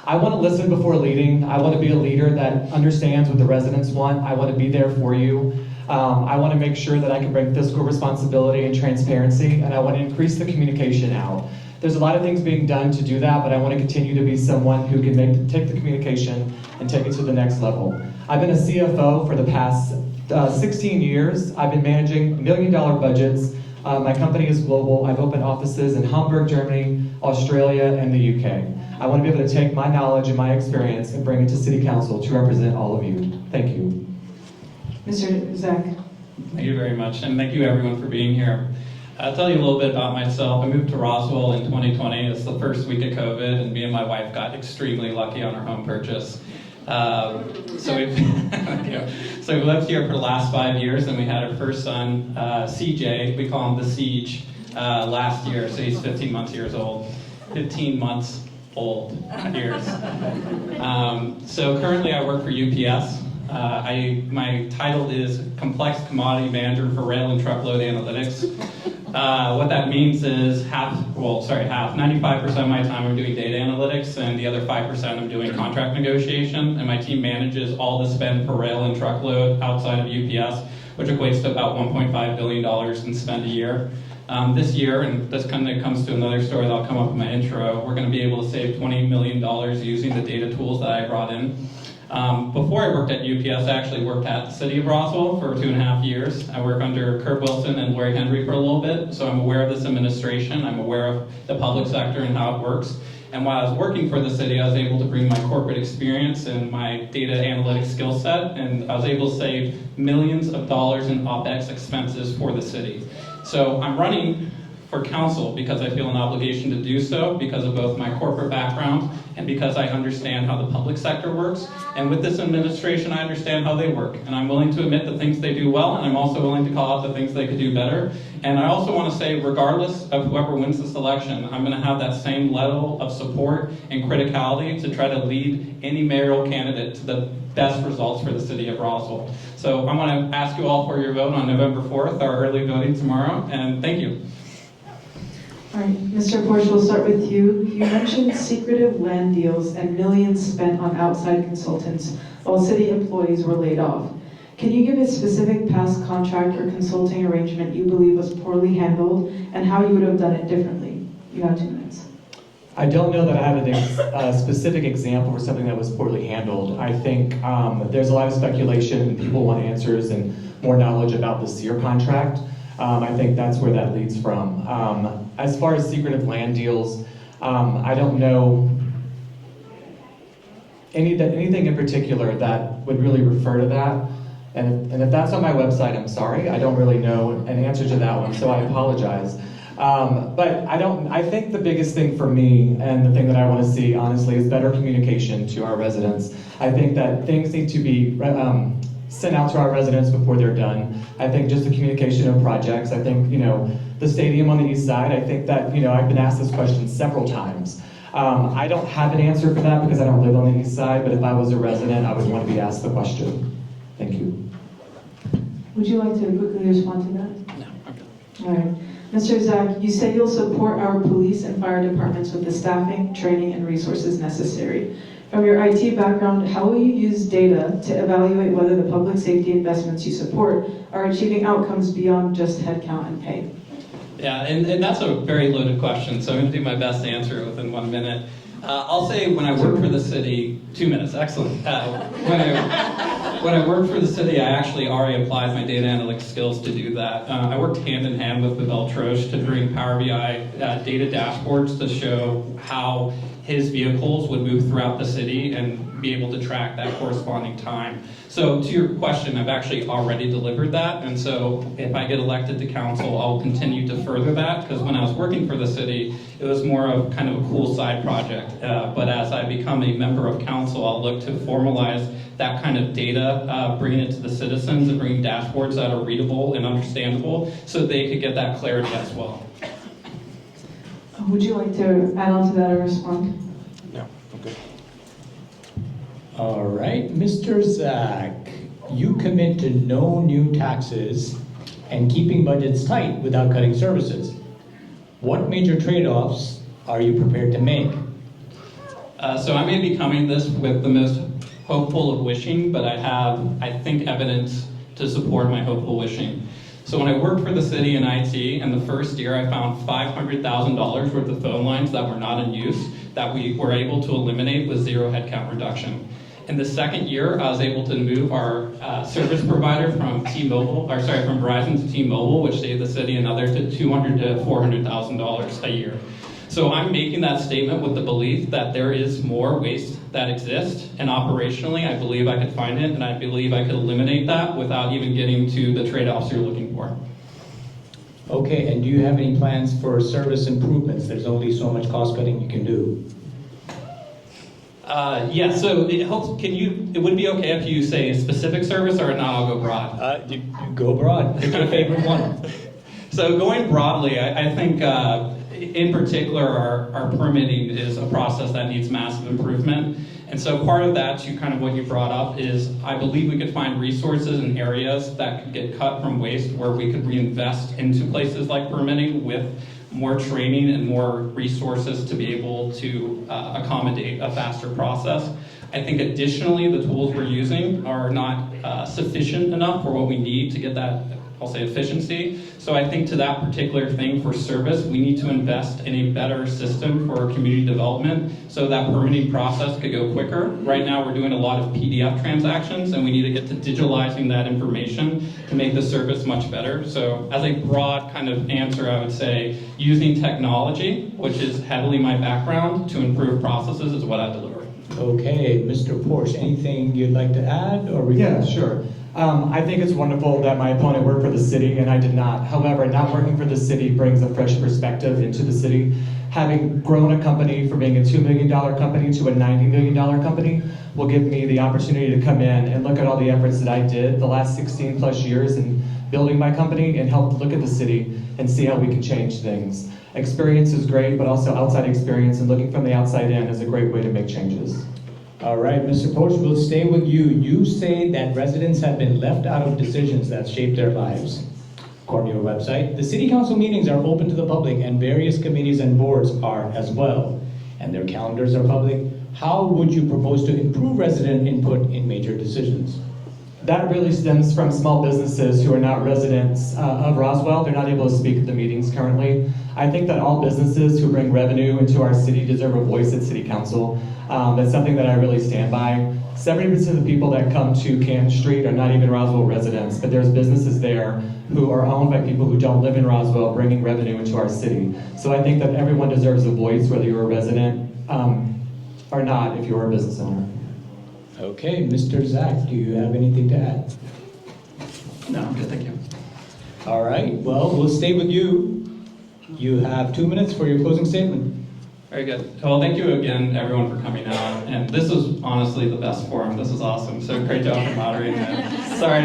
I want to listen before leading. I want to be a leader that understands what the residents want. I want to be there for you. I want to make sure that I can bring fiscal responsibility and transparency, and I want to increase the communication out. There's a lot of things being done to do that, but I want to continue to be someone who can take the communication and take it to the next level. I've been a CFO for the past 16 years. I've been managing $1 million budgets. My company is global. I've opened offices in Hamburg, Germany, Australia, and the UK. I want to be able to take my knowledge and my experience and bring it to City Council to represent all of you. Thank you. Mr. Zach. Thank you very much, and thank you everyone for being here. I'll tell you a little bit about myself. I moved to Roswell in 2020. It's the first week of COVID, and me and my wife got extremely lucky on our home purchase. So we lived here for the last 5 years, and we had our first son, CJ. We call him the Siege, last year. So he's 15 months old. So currently I work for UPS. My title is Complex Commodity Manager for Rail and Truckload Analytics. What that means is 95% of my time I'm doing data analytics, and the other 5% I'm doing contract negotiation, and my team manages all the spend for rail and truckload outside of UPS, which equates to about $1.5 billion in spend a year. This year, and this kind of comes to another story that'll come up in my intro, we're going to be able to save $20 million using the data tools that I brought in. Before I worked at UPS, I actually worked at the city of Roswell for 2.5 years. I worked under Kurt Wilson and Larry Henry for a little bit, so I'm aware of this administration. I'm aware of the public sector and how it works. And while I was working for the city, I was able to bring my corporate experience and my data analytics skill set, and I was able to save millions of dollars in OpEx expenses for the city. So I'm running for council because I feel an obligation to do so because of both my corporate background and because I understand how the public sector works. And with this administration, I understand how they work. And I'm willing to admit the things they do well, and I'm also willing to call out the things they could do better. And I also want to say, regardless of whoever wins this election, I'm going to have that same level of support and criticality to try to lead any mayoral candidate to the best results for the city of Roswell. So I want to ask you all for your vote on November 4th, our early voting tomorrow, and thank you. All right, Mr. Porsche, we'll start with you. You mentioned secretive land deals and millions spent on outside consultants while city employees were laid off. Can you give a specific past contract or consulting arrangement you believe was poorly handled and how you would have done it differently? You have 2 minutes. I don't know that I have a specific example for something that was poorly handled. I think there's a lot of speculation and people want answers and more knowledge about the SEER contract. I think that's where that leads from. As far as secretive land deals, I don't know anything in particular that would really refer to that. And if that's on my website, I'm sorry. I don't really know an answer to that one, so I apologize. But I think the biggest thing for me, and the thing that I want to see, honestly, is better communication to our residents. I think that things need to be sent out to our residents before they're done. I think just the communication of projects. I think, the stadium on the east side, I think that, I've been asked this question several times. I don't have an answer for that because I don't live on the east side, but if I was a resident, I would want to be asked the question. Thank you. Would you like to quickly respond to that? No, I'm good. All right. Mr. Zach, you say you'll support our police and fire departments with the staffing, training, and resources necessary. From your IT background, how will you use data to evaluate whether the public safety investments you support are achieving outcomes beyond just headcount and pay? Yeah, and that's a very loaded question, so I'm going to do my best to answer it within 1 minute. I'll say when I worked for the city, 2 minutes, excellent. When I worked for the city, I actually already applied my data analytics skills to do that. I worked hand in hand with Pavel Trosh to bring Power BI data dashboards to show how his vehicles would move throughout the city and be able to track that corresponding time. So to your question, I've actually already delivered that, and so if I get elected to council, I'll continue to further that, because when I was working for the city, it was more of kind of a cool side project. But as I become a member of council, I'll look to formalize that kind of data, bringing it to the citizens and bringing dashboards that are readable and understandable so they could get that clarity as well. Would you like to add on to that or respond? No, I'm good. All right, Mr. Zach, you commit to no new taxes and keeping budgets tight without cutting services. What major trade-offs are you prepared to make? So I may be coming this with the most hopeful of wishing, but I have, I think, evidence to support my hopeful wishing. So when I worked for the city in IT, in the first year I found $500,000 worth of phone lines that were not in use that we were able to eliminate with zero headcount reduction. In the second year, I was able to move our service provider from from Verizon to T-Mobile, which saved the city another $200,000 to $400,000 a year. So I'm making that statement with the belief that there is more waste that exists, and operationally, I believe I could find it, and I believe I could eliminate that without even getting to the trade-offs you're looking for. Okay, and do you have any plans for service improvements? There's only so much cost cutting you can do. Yeah, so it would it be okay if you say a specific service, or not, I'll go broad? You go broad, pick your favorite one. So going broadly, I think in particular our permitting is a process that needs massive improvement. And so part of that, to kind of what you brought up, is I believe we could find resources in areas that could get cut from waste where we could reinvest into places like permitting with more training and more resources to be able to accommodate a faster process. I think additionally, the tools we're using are not sufficient enough for what we need to get that, I'll say, efficiency. So I think to that particular thing for service, we need to invest in a better system for community development so that permitting process could go quicker. Right now we're doing a lot of PDF transactions, and we need to get to digitalizing that information to make the service much better. So as a broad kind of answer, I would say using technology, which is heavily my background, to improve processes is what I deliver. Okay, Mr. Porsche, anything you'd like to add? Yeah, sure. I think it's wonderful that my opponent worked for the city and I did not. However, not working for the city brings a fresh perspective into the city. Having grown a company from being a $2 million company to a $90 million company will give me the opportunity to come in and look at all the efforts that I did the last 16 plus years in building my company and help look at the city and see how we can change things. Experience is great, but also outside experience and looking from the outside in is a great way to make changes. All right, Mr. Porsche, we'll stay with you. You say that residents have been left out of decisions that shape their lives. According to your website, the city council meetings are open to the public and various committees and boards are as well, and their calendars are public. How would you propose to improve resident input in major decisions? That really stems from small businesses who are not residents of Roswell. They're not able to speak at the meetings currently. I think that all businesses who bring revenue into our city deserve a voice at city council. That's something that I really stand by. 70% of the people that come to Canton Street are not even Roswell residents, but there's businesses there who are owned by people who don't live in Roswell, bringing revenue into our city. So I think that everyone deserves a voice, whether you're a resident or not, if you're a business owner. Okay, Mr. Zach, do you have anything to add? No, I'm good, thank you. All right, well, we'll stay with you. You have 2 minutes for your closing statement. Very good. Well, thank you again, everyone, for coming out. And this was honestly the best forum. This is awesome. So great job for moderating it. Sorry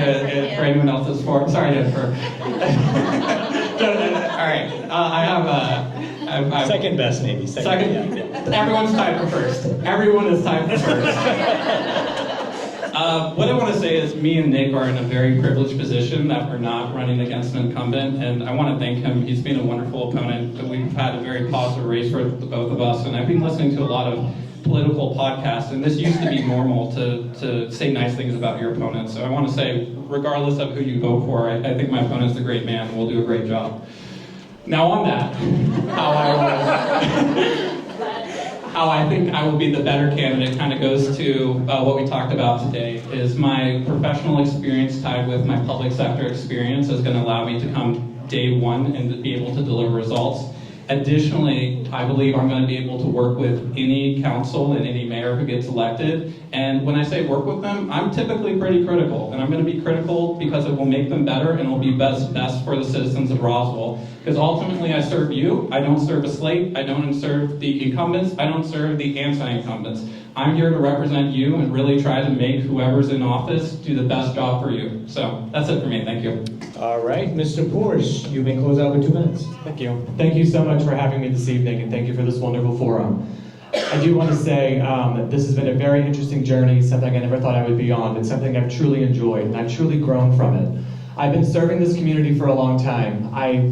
for anyone else's forum. Sorry, Jennifer. All right. I have second best, maybe. Second. Yeah. Everyone's tied for first. Everyone is tied for first. What I want to say is me and Nick are in a very privileged position that we're not running against an incumbent, and I want to thank him. He's been a wonderful opponent. We've had a very positive race for the both of us, and I've been listening to a lot of political podcast, and this used to be normal to say nice things about your opponent. So I want to say, regardless of who you vote for, I think my opponent's a great man and will do a great job. Now on that, how I think I will be the better candidate kind of goes to what we talked about today, is my professional experience tied with my public sector experience is going to allow me to come day one and to be able to deliver results. Additionally, I believe I'm going to be able to work with any council and any mayor who gets elected. And when I say work with them, I'm typically pretty critical. And I'm going to be critical because it will make them better and it will be best for the citizens of Roswell. Because ultimately I serve you, I don't serve a slate, I don't serve the incumbents, I don't serve the anti-incumbents. I'm here to represent you and really try to make whoever's in office do the best job for you. So that's it for me, thank you. All right, Mr. Porsche, you may close out with 2 minutes. Thank you. Thank you so much for having me this evening, and thank you for this wonderful forum. I do want to say that this has been a very interesting journey, something I never thought I would be on, but something I've truly enjoyed, and I've truly grown from it. I've been serving this community for a long time. I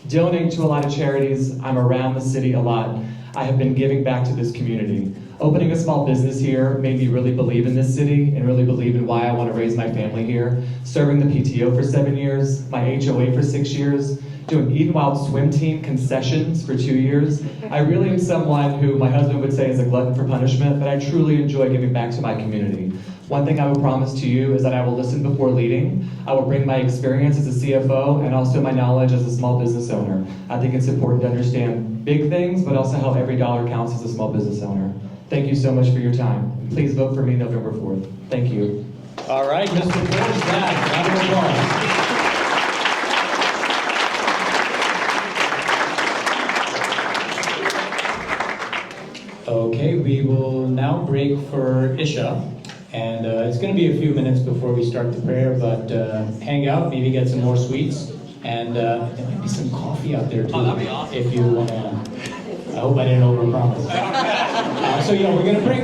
donate to a lot of charities. I'm around the city a lot. I have been giving back to this community. Opening a small business here made me really believe in this city and really believe in why I want to raise my family here. Serving the PTO for 7 years, my HOA for 6 years, doing Edenwild swim team concessions for 2 years. I really am someone who my husband would say is a glutton for punishment, but I truly enjoy giving back to my community. One thing I will promise to you is that I will listen before leading. I will bring my experience as a CFO and also my knowledge as a small business owner. I think it's important to understand big things, but also how every dollar counts as a small business owner. Thank you so much for your time. Please vote for me November 4th. Thank you. All right, Mr. Porsche, round of applause. Okay, we will now break for Isha. And it's going to be a few minutes before we start the prayer, but hang out, maybe get some more sweets, and there might be some coffee out there too. Oh, that'd be awesome. If you want to. I hope I didn't overpromise. So yeah, we're going to break.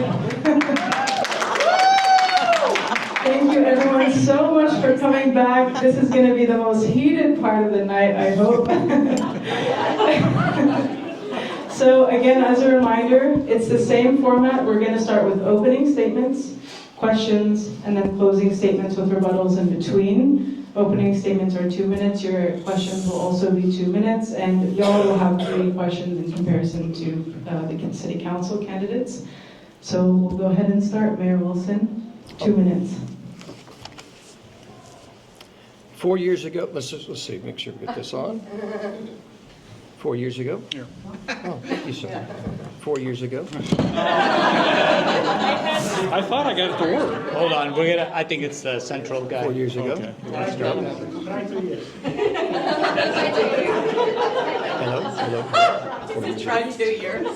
Thank you everyone so much for coming back. This is going to be the most heated part of the night, I hope. So again, as a reminder, it's the same format. We're going to start with opening statements, questions, and then closing statements with rebuttals in between. Opening statements are 2 minutes. Your questions will also be 2 minutes, and y'all will have 3 questions in comparison to the city council candidates. So we'll go ahead and start. Mayor Wilson, 2 minutes. 4 years ago, let's see, make sure we get this on. 4 years ago? Yeah. Oh, thank you, sir. 4 years ago. I thought I got it to work. Hold on, I think it's the central guy. 4 years ago. Okay. You want to start? Hello. Try 2 years.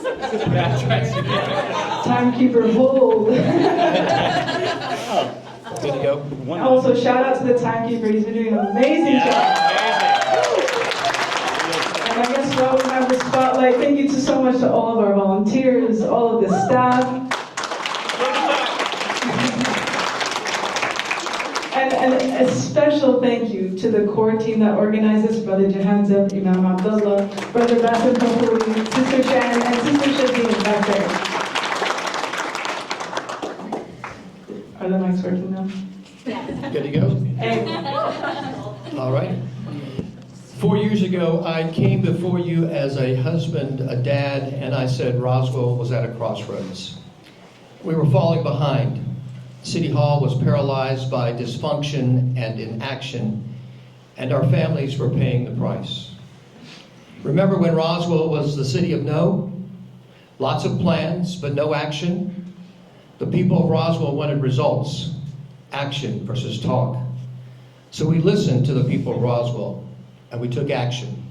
Timekeeper, hold. Good to go. Also, shout out to the timekeeper. He's been doing an amazing job. And I guess while we have the spotlight, thank you so much to all of our volunteers, all of the staff. And a special thank you to the core team that organizes, Brother Jahanzeb, Imam Abdullah, Brother Bassem, Fakhoury, Sister Shannon, and Sister Shaheen back there. Are the mics working now? Good to go? Hey. All right. 4 years ago, I came before you as a husband, a dad, and I said Roswell was at a crossroads. We were falling behind. City Hall was paralyzed by dysfunction and inaction, and our families were paying the price. Remember when Roswell was the city of no? Lots of plans, but no action? The people of Roswell wanted results, action versus talk. So we listened to the people of Roswell, and we took action.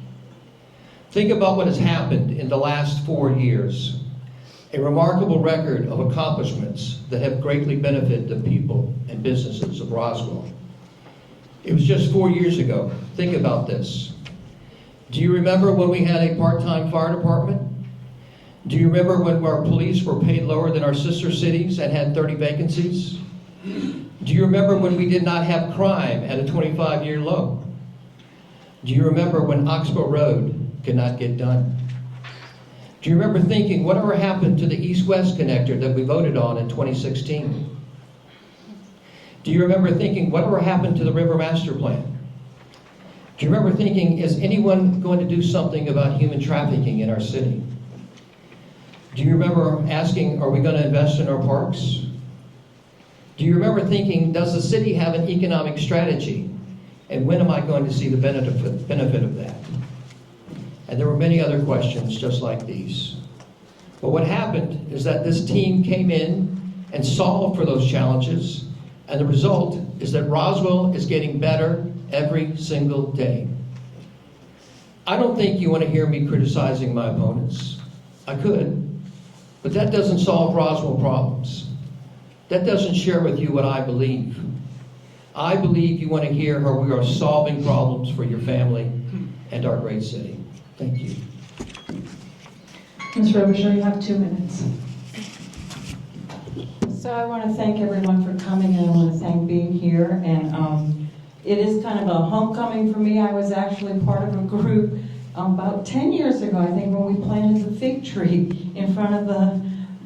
Think about what has happened in the last 4 years. A remarkable record of accomplishments that have greatly benefited the people and businesses of Roswell. It was just 4 years ago. Think about this. Do you remember when we had a part-time fire department? Do you remember when our police were paid lower than our sister cities and had 30 vacancies? Do you remember when we did not have crime at a 25-year low? Do you remember when Oxbow Road could not get done? Do you remember thinking, whatever happened to the east-west connector that we voted on in 2016? Do you remember thinking, whatever happened to the river master plan? Do you remember thinking, is anyone going to do something about human trafficking in our city? Do you remember asking, are we going to invest in our parks? Do you remember thinking, does the city have an economic strategy? And when am I going to see the benefit of that? And there were many other questions just like these. But what happened is that this team came in and solved for those challenges, and the result is that Roswell is getting better every single day. I don't think you want to hear me criticizing my opponents. I could, but that doesn't solve Roswell problems. That doesn't share with you what I believe. I believe you want to hear how we are solving problems for your family and our great city. Thank you. Ms. Robichaud, you have 2 minutes. So I want to thank everyone for coming, and I want to thank being here. And it is kind of a homecoming for me. I was actually part of a group about 10 years ago, I think, when we planted the fig tree in front of the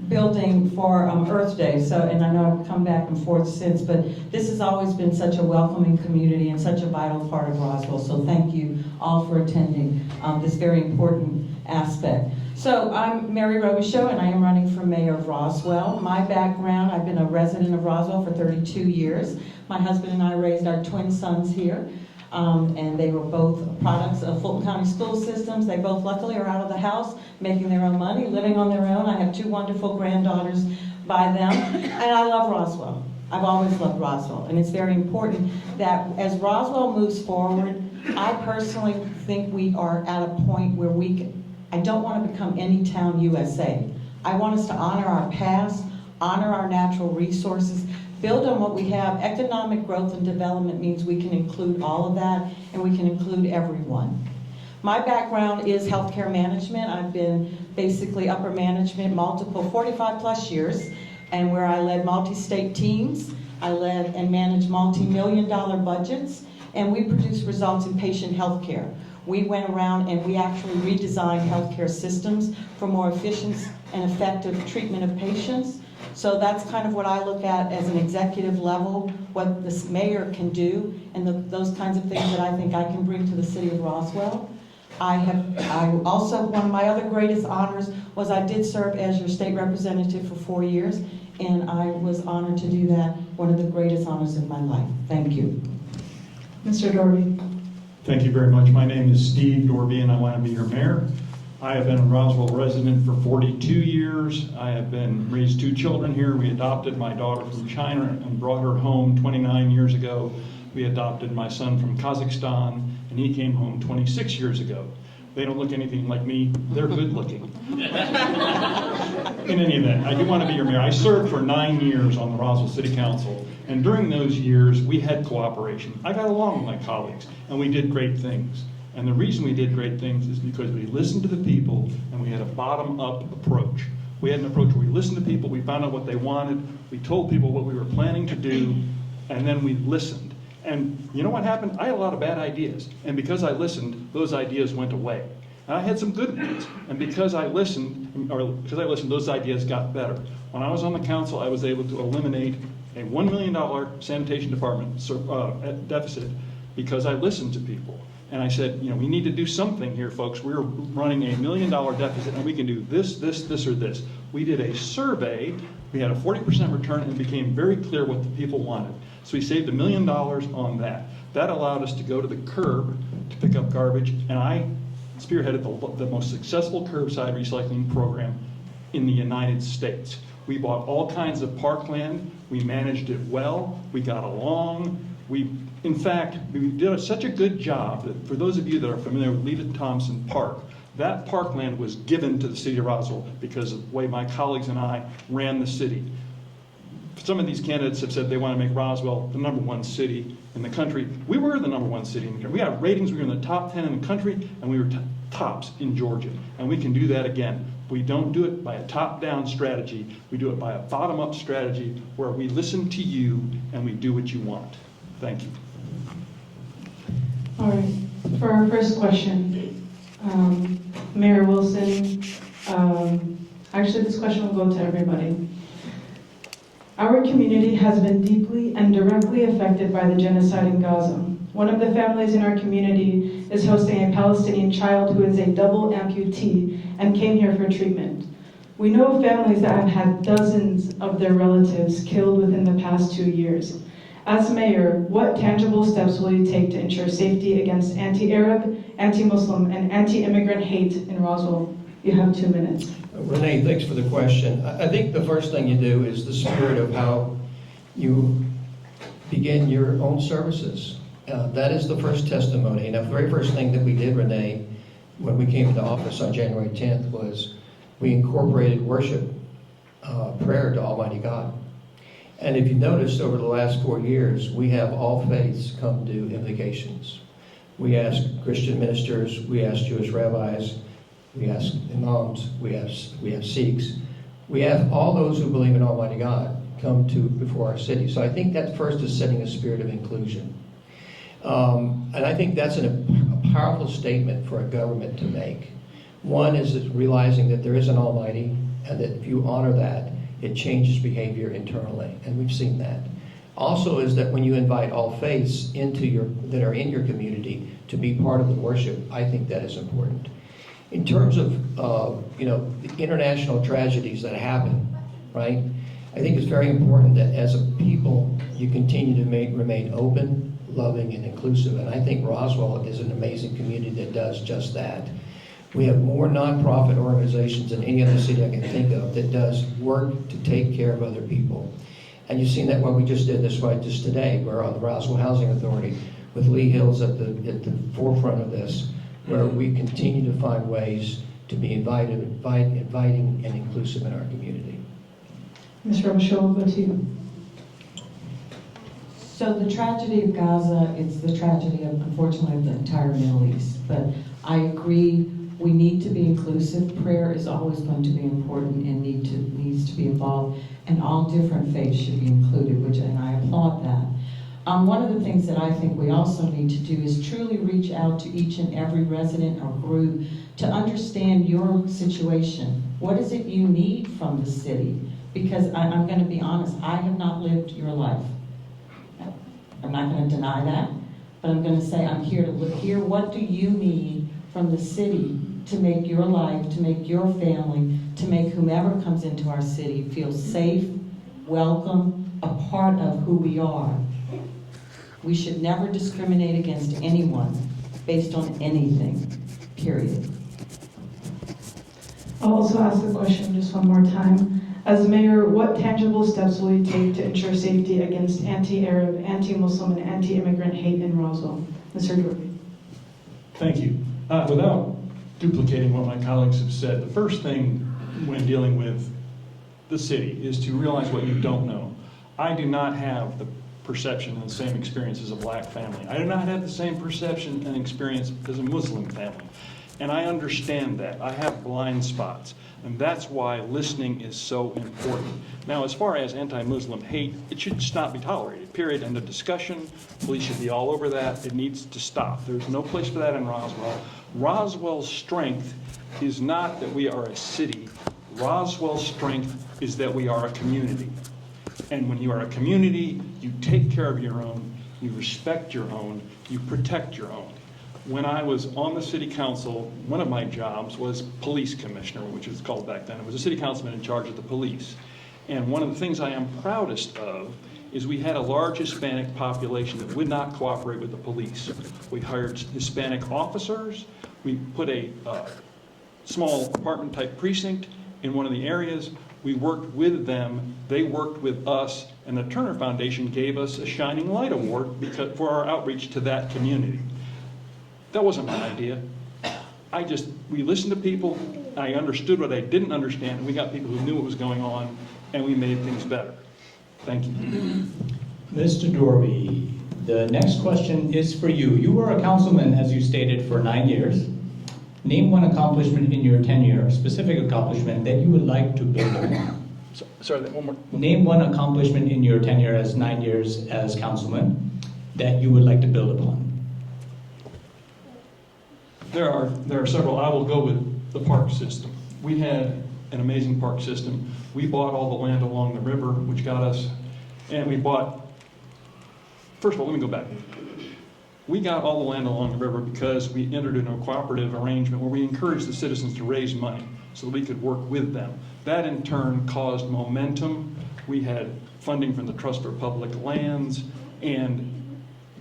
building for Earth Day. So, and I know I've come back and forth since, but this has always been such a welcoming community and such a vital part of Roswell. So thank you all for attending this very important aspect. So I'm Mary Robichaud, and I am running for mayor of Roswell. My background, I've been a resident of Roswell for 32 years. My husband and I raised our twin sons here. And they were both products of Fulton County school systems. They both luckily are out of the house, making their own money, living on their own. I have 2 wonderful granddaughters by them. And I love Roswell. I've always loved Roswell. And it's very important that as Roswell moves forward, I personally think we are at a point where I don't want to become any town USA. I want us to honor our past, honor our natural resources, build on what we have. Economic growth and development means we can include all of that, and we can include everyone. My background is healthcare management. I've been basically upper management, multiple 45 plus years, and where I led multi-state teams. I led and managed multi-million-dollar budgets, and we produced results in patient healthcare. We went around and we actually redesigned healthcare systems for more efficient and effective treatment of patients. So that's kind of what I look at as an executive level, what this mayor can do, and those kinds of things that I think I can bring to the city of Roswell. I also, one of my other greatest honors was I did serve as your state representative for 4 years, and I was honored to do that, one of the greatest honors in my life. Thank you. Mr. Dorby. Thank you very much. My name is Steve Dorby, and I want to be your mayor. I have been a Roswell resident for 42 years. I have raised 2 children here. We adopted my daughter from China and brought her home 29 years ago. We adopted my son from Kazakhstan, and he came home 26 years ago. They don't look anything like me. They're good looking. In any event, I do want to be your mayor. I served for 9 years on the Roswell City Council, and during those years, we had cooperation. I got along with my colleagues, and we did great things. And the reason we did great things is because we listened to the people, and we had a bottom-up approach. We had an approach where we listened to people, we found out what they wanted, we told people what we were planning to do, and then we listened. And you know what happened? I had a lot of bad ideas, and because I listened, those ideas went away. And I had some good ones, and because I listened, those ideas got better. When I was on the council, I was able to eliminate a $1 million sanitation department deficit because I listened to people. And I said, you know, we need to do something here, folks. We're running a $1 million deficit, and we can do this, this, this, or this. We did a survey. We had a 40% return, and it became very clear what the people wanted. So we saved $1 million on that. That allowed us to go to the curb to pick up garbage, and I spearheaded the most successful curbside recycling program in the United States. We bought all kinds of parkland. We managed it well. We got along. In fact, we did such a good job that for those of you that are familiar with Lita Thompson Park, that parkland was given to the city of Roswell because of the way my colleagues and I ran the city. Some of these candidates have said they want to make Roswell the #1 city in the country. We were the #1 city in the country. We had ratings, we were in the top 10 in the country, and we were tops in Georgia. And we can do that again. We don't do it by a top-down strategy. We do it by a bottom-up strategy where we listen to you and we do what you want. Thank you. All right, for our first question, Mayor Wilson, Actually, this question will go to everybody. Our community has been deeply and directly affected by the genocide in Gaza. One of the families in our community is hosting a Palestinian child who is a double amputee and came here for treatment. We know of families that have had dozens of their relatives killed within the past 2 years. As mayor, what tangible steps will you take to ensure safety against anti-Arab, anti-Muslim, and anti-immigrant hate in Roswell? You have 2 minutes. Renee, thanks for the question. I think the first thing you do is the spirit of how you begin your own services. That is the first testimony. And the very first thing that we did, Renee, when we came into office on January 10th was we incorporated worship, prayer to Almighty God. And if you noticed, over the last 4 years, we have all faiths come do invocations. We ask Christian ministers, we ask Jewish rabbis, we ask Imams, we have Sikhs. We have all those who believe in Almighty God come to before our city. So I think that first is setting a spirit of inclusion. And I think that's a powerful statement for a government to make. One is realizing that there is an Almighty, and that if you honor that, it changes behavior internally, and we've seen that. Also is that when you invite all faiths that are in your community to be part of the worship, I think that is important. In terms of the international tragedies that happen, right? I think it's very important that as a people you continue to remain open, loving, and inclusive. And I think Roswell is an amazing community that does just that. We have more nonprofit organizations than any other city I can think of that does work to take care of other people. And you've seen that what we just did just today. We're on the Roswell Housing Authority with Lee Hills at the forefront of this, where we continue to find ways to be inviting and inclusive in our community. Ms. Robichaud, we'll go to you. So the tragedy of Gaza is the tragedy of, unfortunately, of the entire Middle East. But I agree, we need to be inclusive. Prayer is always going to be important and needs to be involved, and all different faiths should be included, and I applaud that. One of the things that I think we also need to do is truly reach out to each and every resident or group to understand your situation. What is it you need from the city? Because I'm going to be honest, I have not lived your life. I'm not going to deny that, but I'm going to say I'm here to hear what do you need from the city to make your life, to make your family, to make whomever comes into our city feel safe, welcome, a part of who we are. We should never discriminate against anyone based on anything, period. I'll also ask the question just one more time. As mayor, what tangible steps will you take to ensure safety against anti-Arab, anti-Muslim, and anti-immigrant hate in Roswell? Mr. Dorby. Thank you. Without duplicating what my colleagues have said, the first thing when dealing with the city is to realize what you don't know. I do not have the perception and the same experience as a black family. I do not have the same perception and experience as a Muslim family. And I understand that. I have blind spots. And that's why listening is so important. Now, as far as anti-Muslim hate, it should just not be tolerated, period. End of discussion. Police should be all over that. It needs to stop. There's no place for that in Roswell. Roswell's strength is not that we are a city. Roswell's strength is that we are a community. And when you are a community, you take care of your own, you respect your own, you protect your own. When I was on the city council, one of my jobs was police commissioner, which was called back then. It was a city councilman in charge of the police. And one of the things I am proudest of is we had a large Hispanic population that would not cooperate with the police. We hired Hispanic officers. We put a small apartment type precinct in one of the areas. We worked with them, they worked with us, and the Turner Foundation gave us a Shining Light Award for our outreach to that community. That wasn't my idea. We listened to people, I understood what I didn't understand, and we got people who knew what was going on, and we made things better. Thank you. Mr. Dorby, the next question is for you. You were a councilman, as you stated, for 9 years. Name one accomplishment in your tenure, a specific accomplishment that you would like to build upon. Sorry, one more. Name one accomplishment in your tenure as 9 years as councilman that you would like to build upon. There are several. I will go with the park system. we had an amazing park system. We bought all the land along the river, which got us, and we bought, first of all, let me go back. We got all the land along the river because we entered into a cooperative arrangement where we encouraged the citizens to raise money so that we could work with them. That in turn caused momentum. We had funding from the Trust for Public Lands, and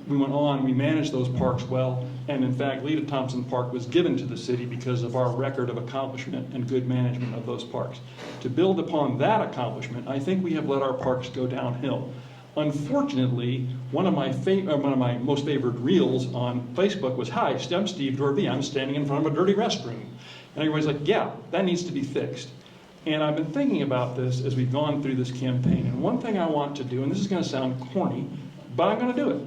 we went on, we managed those parks well, and in fact, Lita Thompson Park was given to the city because of our record of accomplishment and good management of those parks. To build upon that accomplishment, I think we have let our parks go downhill. Unfortunately, one of my most favorite reels on Facebook was, "Hi, I'm Steve Dorby, I'm standing in front of a dirty restroom." And everybody's like, yeah, that needs to be fixed. And I've been thinking about this as we've gone through this campaign, and one thing I want to do, and this is gonna sound corny, but I'm gonna do it.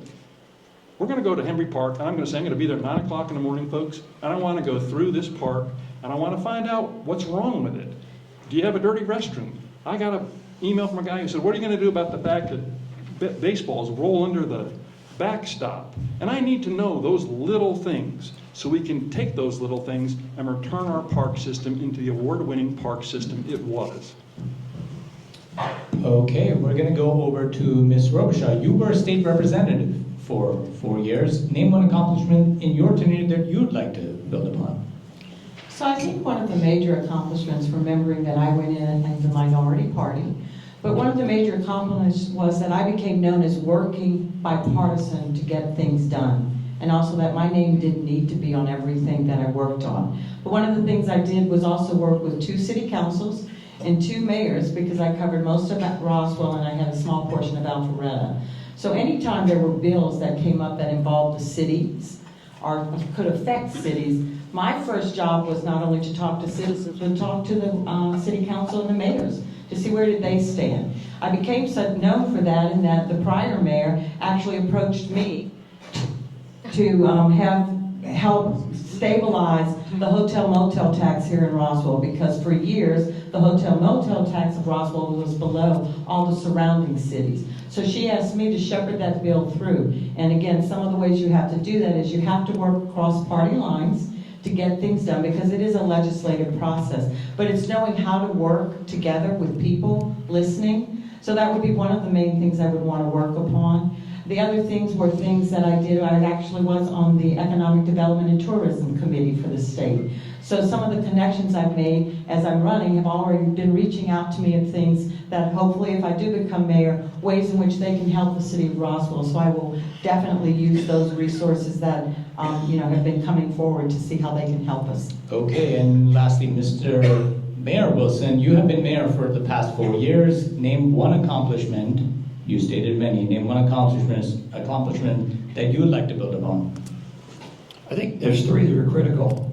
We're going to go to Henry Park, and I'm going to say I'm going to be there at 9 o'clock in the morning, folks, and I want to go through this park, and I want to find out what's wrong with it. Do you have a dirty restroom? I got an email from a guy who said, what are you going to do about the fact that baseballs roll under the backstop? And I need to know those little things so we can take those little things and return our park system into the award-winning park system it was. Okay, we're going to go over to Ms. Robichaud. You were a state representative for 4 years. Name one accomplishment in your tenure that you'd like to build upon. So I think one of the major accomplishments, remembering that I went in the minority party, but one of the major accomplishments was that I became known as working bipartisan to get things done. And also that my name didn't need to be on everything that I worked on. But one of the things I did was also work with 2 city councils and 2 mayors, because I covered most of Roswell and I had a small portion of Alpharetta. So anytime there were bills that came up that involved the cities or could affect cities, my first job was not only to talk to citizens, but talk to the city council and the mayors to see where did they stand. I became so known for that in that the prior mayor actually approached me to help stabilize the hotel motel tax here in Roswell, because for years the hotel motel tax of Roswell was below all the surrounding cities. So she asked me to shepherd that bill through. And again, some of the ways you have to do that is you have to work across party lines to get things done, because it is a legislative process. But it's knowing how to work together with people, listening. So that would be one of the main things I would want to work upon. The other things were things that I did. I actually was on the Economic Development and Tourism Committee for the state. So some of the connections I've made as I'm running have already been reaching out to me of things that hopefully if I do become mayor, ways in which they can help the city of Roswell. So I will definitely use those resources that have been coming forward to see how they can help us. Okay, and lastly, Mr. Mayor Wilson, you have been mayor for the past 4 years. Name one accomplishment, you stated many, name one accomplishment that you would like to build upon. I think there's 3 that are critical.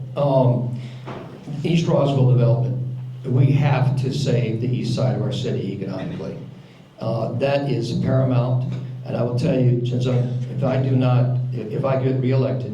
East Roswell development. We have to save the east side of our city economically. That is paramount, and I will tell you, if I get reelected,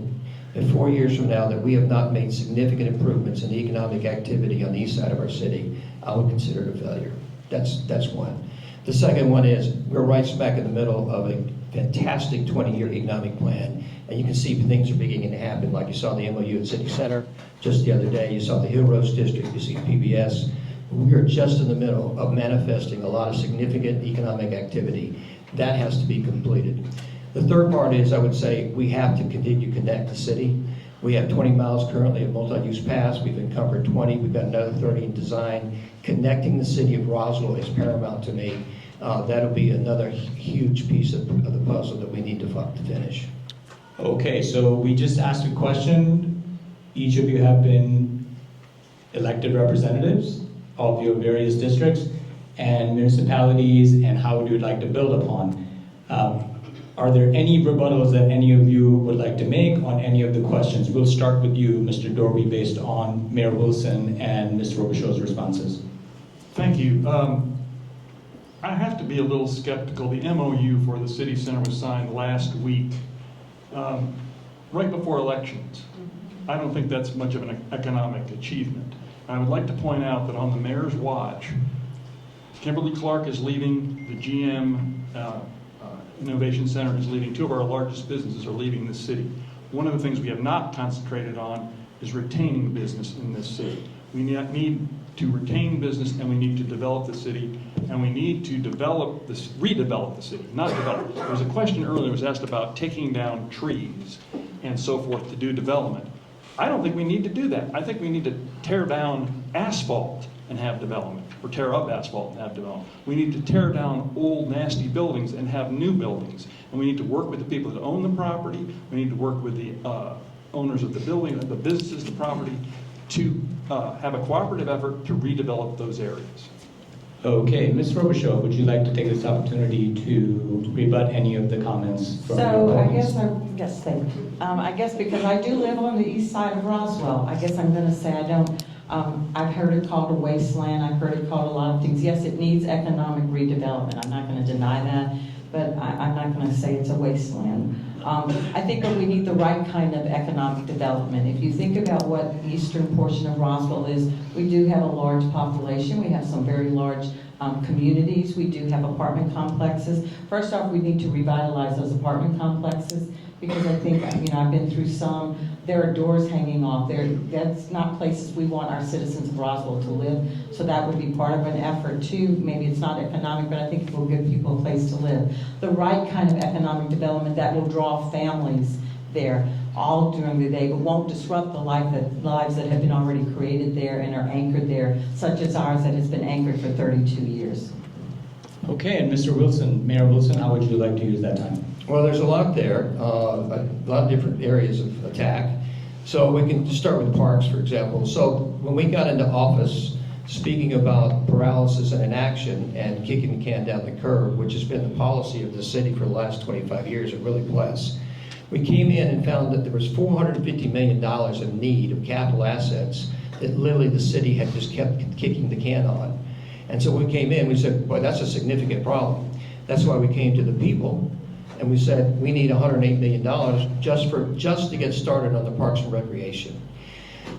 in 4 years from now that we have not made significant improvements in the economic activity on the east side of our city, I would consider it a failure. That's one. The second one is we're right smack in the middle of a fantastic 20-year economic plan, and you can see things are beginning to happen, like you saw the MOU at City Center just the other day. You saw the Hill Roast District, you see PBS. We are just in the middle of manifesting a lot of significant economic activity. That has to be completed. The third part is, I would say, we have to continue to connect the city. We have 20 miles currently of multi-use paths. We've encumbered 20. We've got another 30 in design. Connecting the city of Roswell is paramount to me. That'll be another huge piece of the puzzle that we need to finish. Okay, so we just asked a question. Each of you have been elected representatives of your various districts and municipalities, and how would you like to build upon. Are there any rebuttals that any of you would like to make on any of the questions? We'll start with you, Mr. Dorby, based on Mayor Wilson and Ms. Robichaud's responses. Thank you. I have to be a little skeptical. The MOU for the city center was signed last week, right before elections. I don't think that's much of an economic achievement. I would like to point out that on the mayor's watch, Kimberly Clark is leaving, the GM Innovation Center is leaving, 2 of our largest businesses are leaving the city. One of the things we have not concentrated on is retaining business in this city. We need to retain business, and we need to develop the city, and we need to redevelop the city, not develop. There was a question earlier that was asked about taking down trees and so forth to do development. I don't think we need to do that. I think we need to tear down asphalt and have development, or tear up asphalt and have development. We need to tear down old nasty buildings and have new buildings. And we need to work with the people that own the property. We need to work with the owners of the building, the businesses, the property, to have a cooperative effort to redevelop those areas. Okay, Ms. Robichaud, would you like to take this opportunity to rebut any of the comments from your So opponents? yes, thank you. I guess because I do live on the east side of Roswell, I guess I'm gonna say I don't, I've heard it called a wasteland, I've heard it called a lot of things. Yes, it needs economic redevelopment, I'm not gonna deny that, but I'm not gonna say it's a wasteland. I think that we need the right kind of economic development. If you think about what the eastern portion of Roswell is, we do have a large population. We have some very large communities. We do have apartment complexes. First off, we need to revitalize those apartment complexes because I think, I've been through some. There are doors hanging off there. That's not places we want our citizens of Roswell to live. So that would be part of an effort too. Maybe it's not economic, but I think it will give people a place to live. The right kind of economic development that will draw families there all during the day, but won't disrupt the lives that have been already created there and are anchored there, such as ours that has been anchored for 32 years. Okay, and Mr. Wilson, Mayor Wilson, how would you like to use that time? Well, there's a lot there, a lot of different areas of attack. So we can start with parks, for example. So when we got into office, speaking about paralysis and inaction and kicking the can down the curb, which has been the policy of the city for the last 25 years, it really bless. We came in and found that there was $450 million in need of capital assets that literally the city had just kept kicking the can on. And so when we came in, we said, boy, that's a significant problem. That's why we came to the people and we said, we need $108 million just to get started on the parks and recreation.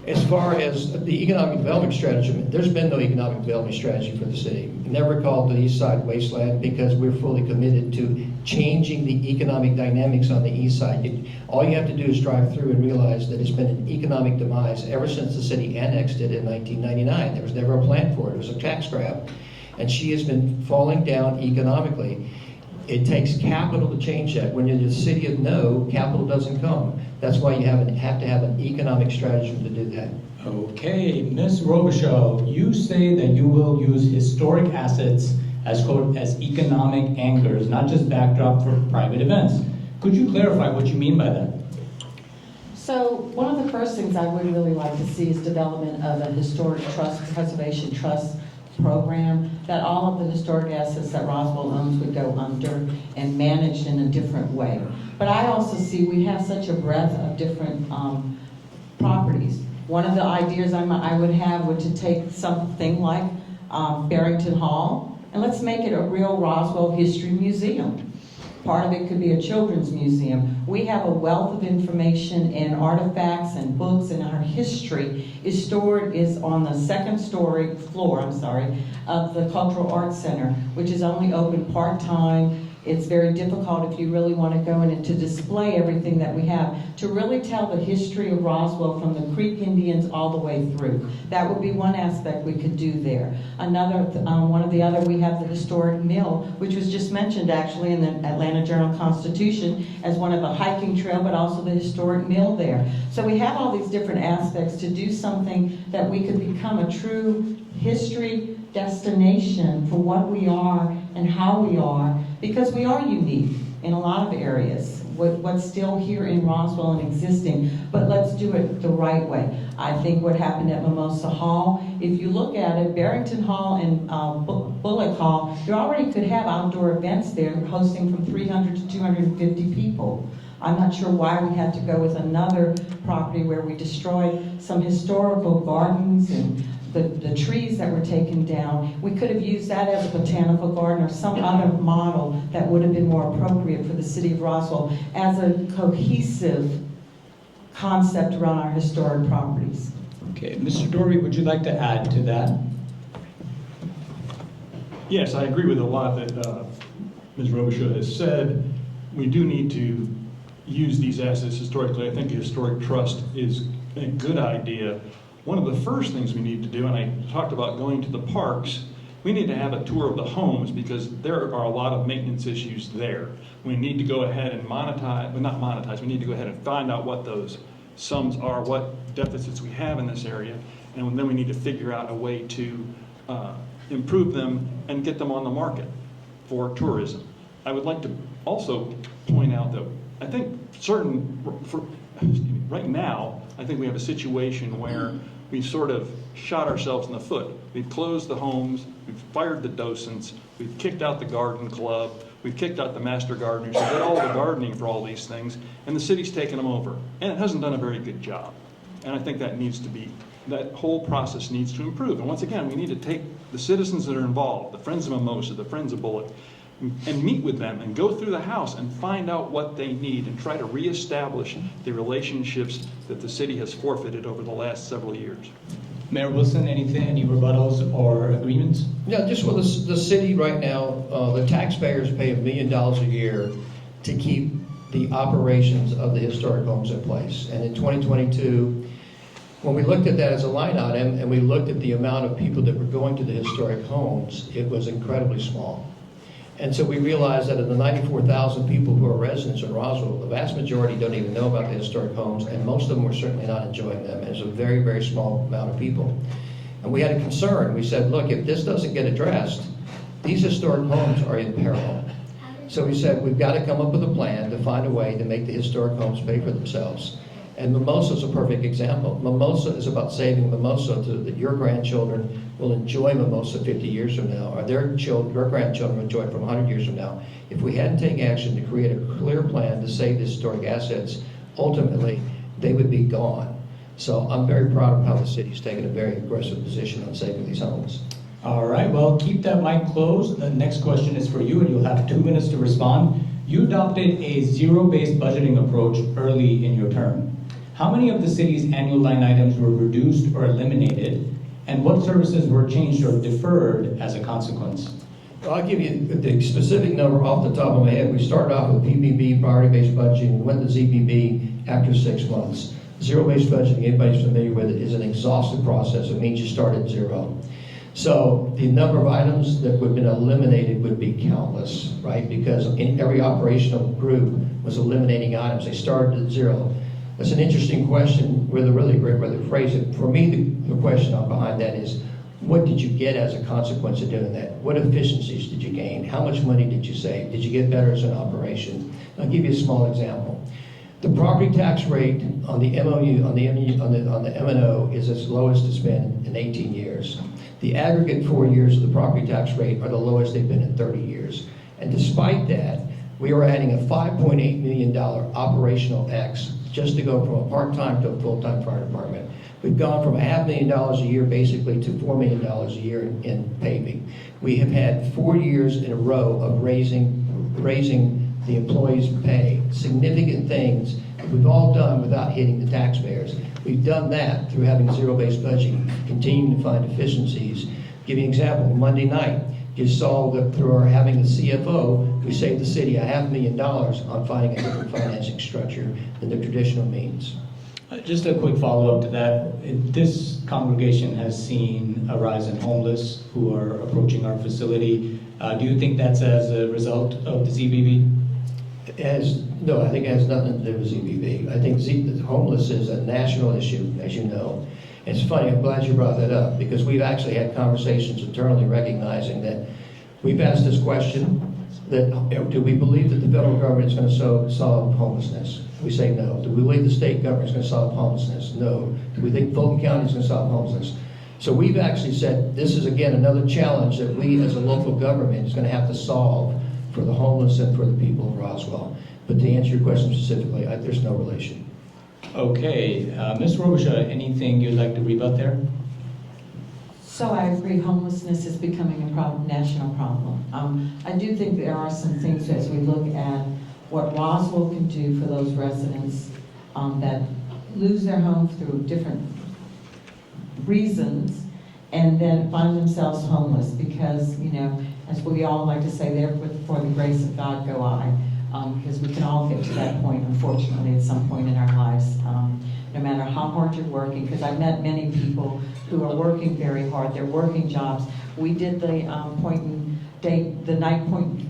As far as the economic development strategy, there's been no economic development strategy for the city. Never called the east side wasteland because we're fully committed to changing the economic dynamics on the east side. All you have to do is drive through and realize that it's been an economic demise ever since the city annexed it in 1999. There was never a plan for it. It was a tax grab. And she has been falling down economically. It takes capital to change that. When you're the city of no, capital doesn't come. That's why you have to have an economic strategy to do that. Okay, Ms. Robichaud, you say that you will use historic assets as, quote, as economic anchors, not just backdrop for private events. Could you clarify what you mean by that? So one of the first things I would really like to see is development of a historic trust, preservation trust program, that all of the historic assets that Roswell owns would go under and managed in a different way. But I also see we have such a breadth of different properties. One of the ideas I would have would to take something like Barrington Hall and let's make it a real Roswell history museum. Part of it could be a children's museum. We have a wealth of information and artifacts and books, and our history is on the second floor of the Cultural Arts Center, which is only open part-time. It's very difficult if you really want to go in and to display everything that we have, to really tell the history of Roswell from the Creek Indians all the way through. That would be one aspect we could do there. We have the historic mill, which was just mentioned actually in the Atlanta Journal-Constitution as one of a hiking trail, but also the historic mill there. So we have all these different aspects to do something that we could become a true history destination for what we are and how we are, because we are unique in a lot of areas. What's still here in Roswell and existing, but let's do it the right way. I think what happened at Mimosa Hall, if you look at it, Barrington Hall and Bullock Hall, you already could have outdoor events there hosting from 300 to 250 people. I'm not sure why we had to go with another property where we destroyed some historical gardens and the trees that were taken down. We could have used that as a botanical garden or some other model that would have been more appropriate for the city of Roswell as a cohesive concept around our historic properties. Okay, Mr. Dory, would you like to add to that? Yes, I agree with a lot that Ms. Robichaud has said. We do need to use these assets historically. I think the historic trust is a good idea. One of the first things we need to do, and I talked about going to the parks, we need to have a tour of the homes because there are a lot of maintenance issues there. We need to go ahead and monetize, well, not monetize, we need to go ahead and find out what those sums are, what deficits we have in this area, and then we need to figure out a way to improve them and get them on the market for tourism. I would like to also point out that I think right now, I think we have a situation where we've sort of shot ourselves in the foot. We've closed the homes, we've fired the docents, we've kicked out the garden club, we've kicked out the master gardeners who did all the gardening for all these things, and the city's taken them over. And it hasn't done a very good job. And I think that needs to be, that whole process needs to improve. And once again, we need to take the citizens that are involved, the Friends of Mimosa, the Friends of Bullock, and meet with them and go through the house and find out what they need and try to reestablish the relationships that the city has forfeited over the last several years. Mayor Wilson, anything, any rebuttals or agreements? Yeah, just with the city right now, the taxpayers pay $1 million a year to keep the operations of the historic homes in place. And in 2022, when we looked at that as a line item and we looked at the amount of people that were going to the historic homes, it was incredibly small. And so we realized that of the 94,000 people who are residents in Roswell, the vast majority don't even know about the historic homes, and most of them were certainly not enjoying them. It's a very, very small amount of people. And we had a concern. We said, look, if this doesn't get addressed, these historic homes are in peril. So we said, we've got to come up with a plan to find a way to make the historic homes pay for themselves. And Mimosa is a perfect example. Mimosa is about saving Mimosa so that your grandchildren will enjoy Mimosa 50 years from now, or their grandchildren will enjoy it from 100 years from now. If we hadn't taken action to create a clear plan to save the historic assets, ultimately, they would be gone. So I'm very proud of how the city's taken a very aggressive position on saving these homes. All right, well, keep that mic closed. The next question is for you, and you'll have 2 minutes to respond. You adopted a zero-based budgeting approach early in your term. How many of the city's annual line items were reduced or eliminated, and what services were changed or deferred as a consequence? Well, I'll give you the specific number off the top of my head. We started off with PBB, priority-based budgeting, went to ZBB after 6 months. Zero-based budgeting, anybody's familiar with it, is an exhaustive process. It means you start at zero. So the number of items that would have been eliminated would be countless, right? Because in every operational group was eliminating items. They started at zero. That's an interesting question, really great way to phrase it. For me, the question behind that is, what did you get as a consequence of doing that? What efficiencies did you gain? How much money did you save? Did you get better as an operation? I'll give you a small example. The property tax rate on the MOU, on the M&O is as low as it's been in 18 years. The aggregate 4 years of the property tax rate are the lowest they've been in 30 years. And despite that, we are adding a $5.8 million operational X just to go from a part-time to a full-time fire department. We've gone from $500,000 a year basically to $4 million a year in paving. We have had 4 years in a row of raising the employees' pay. Significant things that we've all done without hitting the taxpayers. We've done that through having zero-based budgeting, continuing to find efficiencies. Give you an example, Monday night, you saw that through our having the CFO, we saved the city $500,000 on finding a different financing structure than the traditional means. Just a quick follow-up to that. This congregation has seen a rise in homeless who are approaching our facility. Do you think that's as a result of the ZBB? No, I think it has nothing to do with ZBB. I think homeless is a national issue, as you know. It's funny, I'm glad you brought that up, because we've actually had conversations internally recognizing that we've asked this question, that do we believe that the federal government is going to solve homelessness? We say no. Do we believe the state government is going to solve homelessness? No. Do we think Fulton County is going to solve homelessness? So we've actually said this is, again, another challenge that we as a local government is going to have to solve for the homeless and for the people of Roswell. But to answer your question specifically, there's no relation. Okay, Ms. Rocha, anything you'd like to rebut there? So I agree, homelessness is becoming a problem, national problem. I do think there are some things as we look at what Roswell can do for those residents that lose their home through different reasons and then find themselves homeless because, you know, as we all like to say, there for the grace of God go I. Because we can all get to that point, unfortunately, at some point in our lives. no matter how hard you're working, because I've met many people who are working very hard, they're working jobs. We did the the night point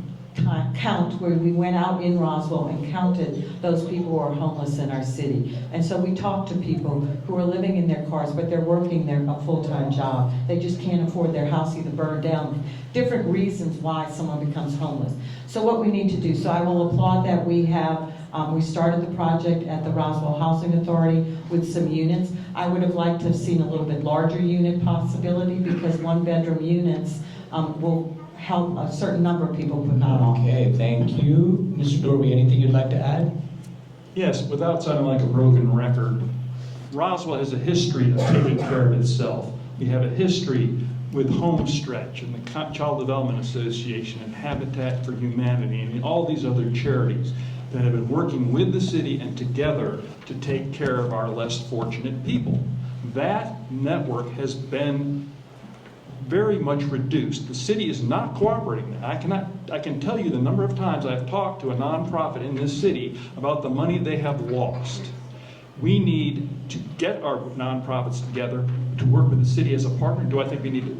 count where we went out in Roswell and counted those people who are homeless in our city. And so we talked to people who are living in their cars, but they're working a full-time job. They just can't afford their house either burned down. Different reasons why someone becomes homeless. So what we need to do, so I will applaud that we have, we started the project at the Roswell Housing Authority with some units. I would have liked to have seen a little bit larger unit possibility because one-bedroom units will help a certain number of people, but not all. Okay, thank you. Mr. Dorby, anything you'd like to add? Yes, without sounding like a broken record, Roswell has a history of taking care of itself. We have a history with Homestretch and the Child Development Association and Habitat for Humanity and all these other charities that have been working with the city and together to take care of our less fortunate people. That network has been very much reduced. The city is not cooperating. I can tell you the number of times I've talked to a nonprofit in this city about the money they have lost. We need to get our nonprofits together to work with the city as a partner. Do I think we need to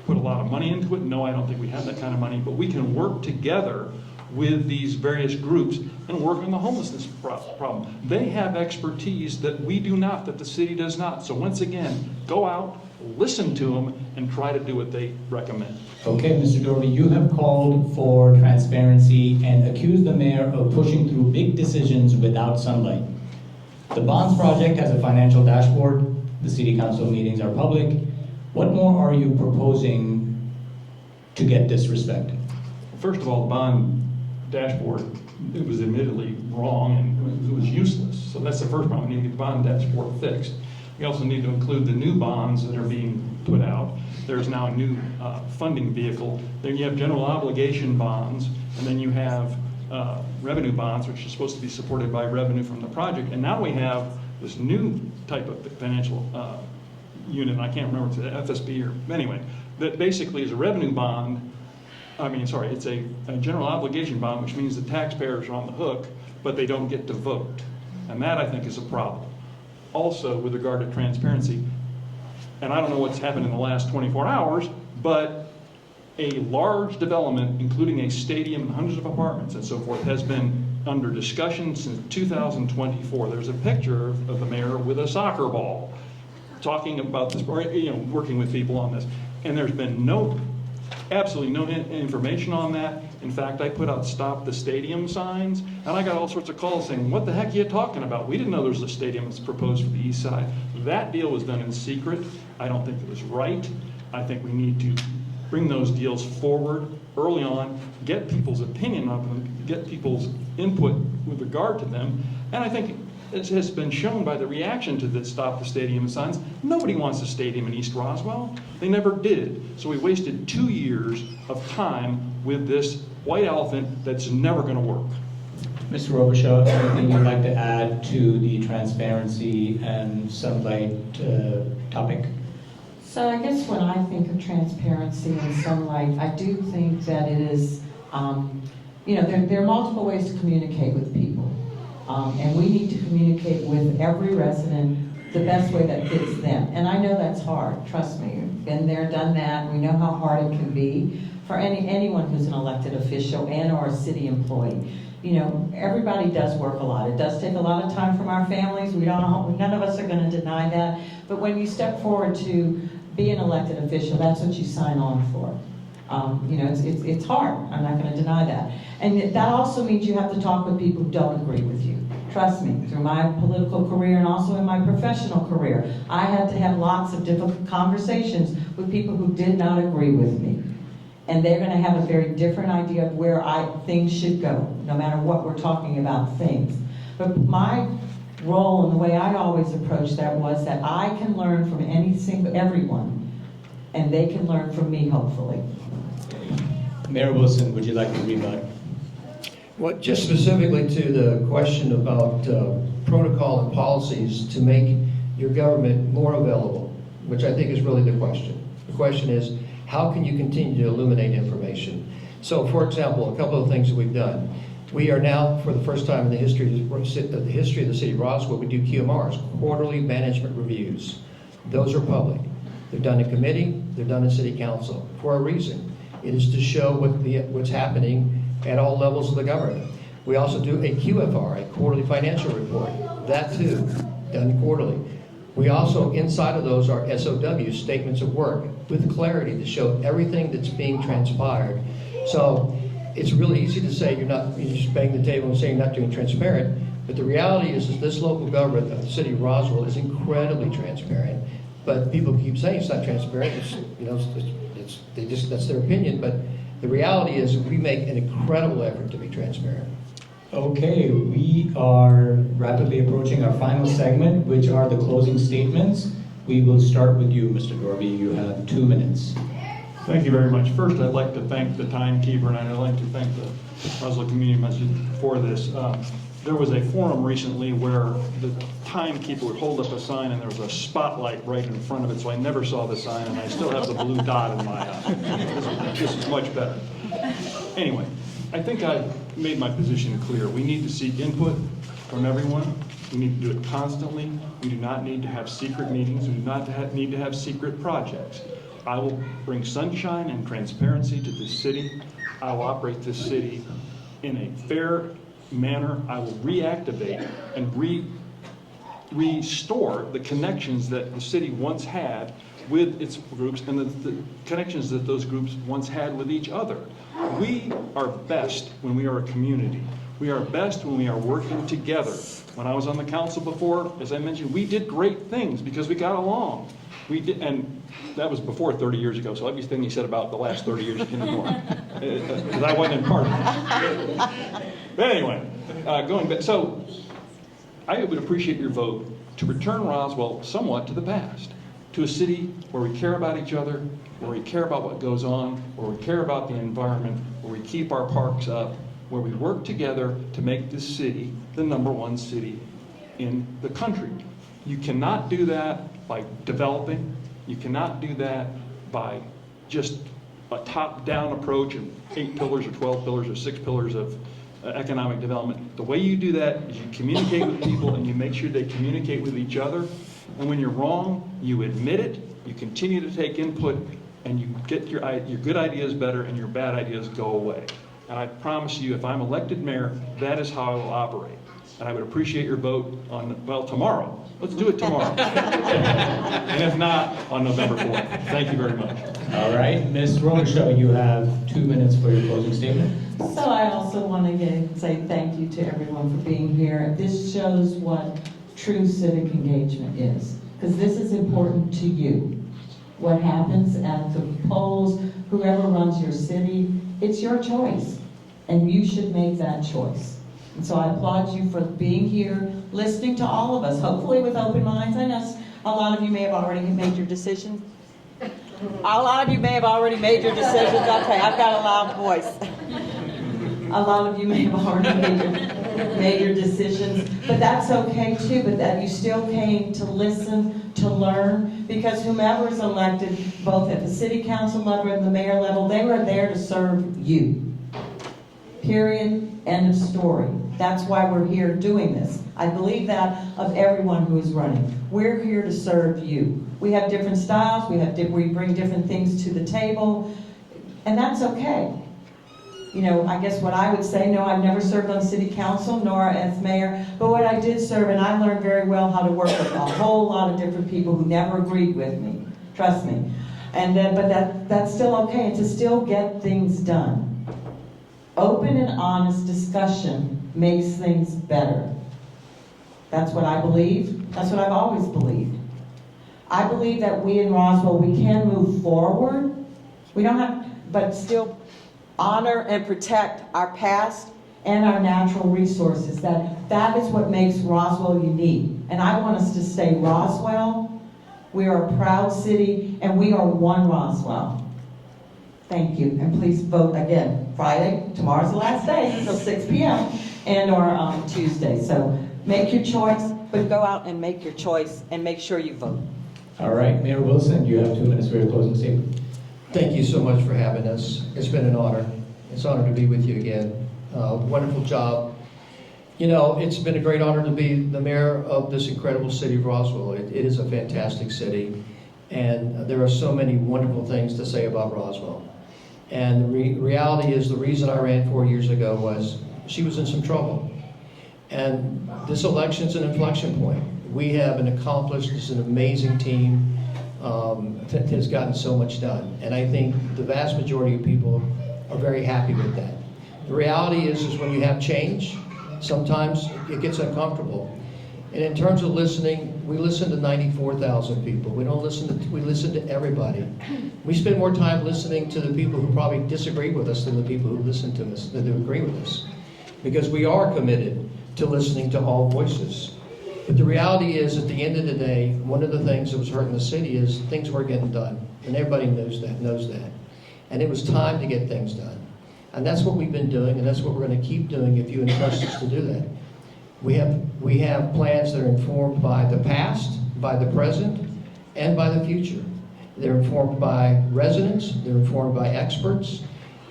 put a lot of money into it? No, I don't think we have that kind of money, but we can work together with these various groups and work on the homelessness problem. They have expertise that we do not, that the city does not. So once again, go out, listen to them, and try to do what they recommend. Okay, Mr. Dorby, you have called for transparency and accused the mayor of pushing through big decisions without sunlight. The Bonds Project has a financial dashboard. The city council meetings are public. What more are you proposing to get disrespected? First of all, the bond dashboard, it was admittedly wrong and it was useless. So that's the first problem. We need to get the bond dashboard fixed. We also need to include the new bonds that are being put out. There's now a new funding vehicle. Then you have general obligation bonds, and then you have revenue bonds, which are supposed to be supported by revenue from the project. And now we have this new type of financial unit, and I can't remember if it's the FSB or, anyway, that basically is a revenue bond. It's a general obligation bond, which means the taxpayers are on the hook, but they don't get to vote. And that, I think, is a problem. Also, with regard to transparency, and I don't know what's happened in the last 24 hours, but a large development, including a stadium and hundreds of apartments and so forth, has been under discussion since 2024. There's a picture of the mayor with a soccer ball talking about this, working with people on this. And there's been absolutely no information on that. In fact, I put out stop the stadium signs, and I got all sorts of calls saying, what the heck are you talking about? We didn't know there was a stadium that's proposed for the east side. That deal was done in secret. I don't think it was right. I think we need to bring those deals forward early on, get people's opinion of them, get people's input with regard to them. And I think it has been shown by the reaction to the stop the stadium signs. Nobody wants a stadium in East Roswell. They never did. So we wasted 2 years of time with this white elephant that's never going to work. Mr. Robichaud, anything you'd like to add to the transparency and sunlight topic? So I guess when I think of transparency and sunlight, I do think that it is, there are multiple ways to communicate with people. And we need to communicate with every resident the best way that fits them. And I know that's hard, trust me. We've been there, done that. We know how hard it can be for anyone who's an elected official and or a city employee. Everybody does work a lot. It does take a lot of time from our families. None of us are going to deny that. But when you step forward to be an elected official, that's what you sign on for. It's hard. I'm not going to deny that. And that also means you have to talk with people who don't agree with you. Trust me, through my political career and also in my professional career, I had to have lots of difficult conversations with people who did not agree with me. And they're going to have a very different idea of where things should go, no matter what we're talking about things. But my role and the way I always approached that was that I can learn from everyone, and they can learn from me, hopefully. Mayor Wilson, would you like to rebut? Well, just specifically to the question about protocol and policies to make your government more available, which I think is really the question. The question is, how can you continue to illuminate information? So, for example, a couple of things that we've done. We are now, for the first time in the history of the city of Roswell, we do QMRs, quarterly management reviews. Those are public. They're done in committee, they're done in city council for a reason. It is to show what's happening at all levels of the government. We also do a QFR, a quarterly financial report. That too, done quarterly. We also, inside of those, are SOWs, statements of work, with clarity to show everything that's being transpired. So it's really easy to say you're just banging the table and saying you're not doing transparent, but the reality is this local government of the city of Roswell is incredibly transparent. But people keep saying it's not transparent. That's their opinion. But the reality is we make an incredible effort to be transparent. Okay, we are rapidly approaching our final segment, which are the closing statements. We will start with you, Mr. Dorby. You have 2 minutes. Thank you very much. First, I'd like to thank the Timekeeper, and I'd like to thank the Roswell Community Majid for this. There was a forum recently where the Timekeeper would hold up a sign and there was a spotlight right in front of it, so I never saw the sign, and I still have the blue dot in my eye. This is much better. Anyway, I think I've made my position clear. We need to seek input from everyone. We need to do it constantly. We do not need to have secret meetings. We do not need to have secret projects. I will bring sunshine and transparency to this city. I will operate this city in a fair manner. I will reactivate and restore the connections that the city once had with its groups and the connections that those groups once had with each other. We are best when we are a community. We are best when we are working together. When I was on the council before, as I mentioned, we did great things because we got along. We did, and that was before 30 years ago, so everything you said about the last 30 years you can ignore, because I wasn't in part of it. But anyway, going back, so I would appreciate your vote to return Roswell somewhat to the past, to a city where we care about each other, where we care about what goes on, where we care about the environment, where we keep our parks up, where we work together to make this city the #1 city in the country. You cannot do that by developing. You cannot do that by just a top-down approach of 8 pillars or 12 pillars or 6 pillars of economic development. The way you do that is you communicate with people and you make sure they communicate with each other. And when you're wrong, you admit it, you continue to take input, and you get your good ideas better and your bad ideas go away. And I promise you, if I'm elected mayor, that is how I will operate. And I would appreciate your vote on, well, tomorrow. Let's do it tomorrow. And if not, on November 4th. Thank you very much. All right, Ms. Ronishaw, you have 2 minutes for your closing statement. So I also want to say thank you to everyone for being here. This shows what true civic engagement is, because this is important to you. What happens at the polls, whoever runs your city, it's your choice, and you should make that choice. And so I applaud you for being here, listening to all of us, hopefully with open minds. I know a lot of you may have already made your decisions. A lot of you may have already made your decisions. Okay, I've got a loud voice. A lot of you may have already made your decisions, but that's okay too, but that you still came to listen, to learn, because whomever is elected, both at the city council level and the mayor level, they were there to serve you. Period. End of story. That's why we're here doing this. I believe that of everyone who is running. We're here to serve you. We have different styles, we bring different things to the table, and that's okay. You know, I guess what I would say, no, I've never served on city council, nor as mayor, but what I did serve, and I learned very well how to work with a whole lot of different people who never agreed with me, trust me. And but that's still okay, and to still get things done. Open and honest discussion makes things better. That's what I believe. That's what I've always believed. I believe that we in Roswell, we can move forward. We don't have, but still honor and protect our past and our natural resources. That is what makes Roswell unique. And I want us to stay Roswell. We are a proud city, and we are one Roswell. Thank you, and please vote again. Friday, tomorrow's the last day, until 6 p.m. and or Tuesday. So make your choice, but go out and make your choice and make sure you vote. All right, Mayor Wilson, you have 2 minutes for your closing statement. Thank you so much for having us. It's been an honor. It's an honor to be with you again. Wonderful job. You know, it's been a great honor to be the mayor of this incredible city of Roswell. It is a fantastic city, and there are so many wonderful things to say about Roswell. And the reality is, the reason I ran 4 years ago was she was in some trouble. And this election's an inflection point. We have an accomplished, this is an amazing team that has gotten so much done. And I think the vast majority of people are very happy with that. The reality is when you have change, sometimes it gets uncomfortable. And in terms of listening, we listen to 94,000 people. We listen to everybody. We spend more time listening to the people who probably disagree with us than the people who listen to us, that agree with us. Because we are committed to listening to all voices. But the reality is, at the end of the day, one of the things that was hurting the city is things weren't getting done. And everybody knows that. And it was time to get things done. And that's what we've been doing, and that's what we're going to keep doing if you entrust us to do that. We have plans that are informed by the past, by the present, and by the future. They're informed by residents, they're informed by experts,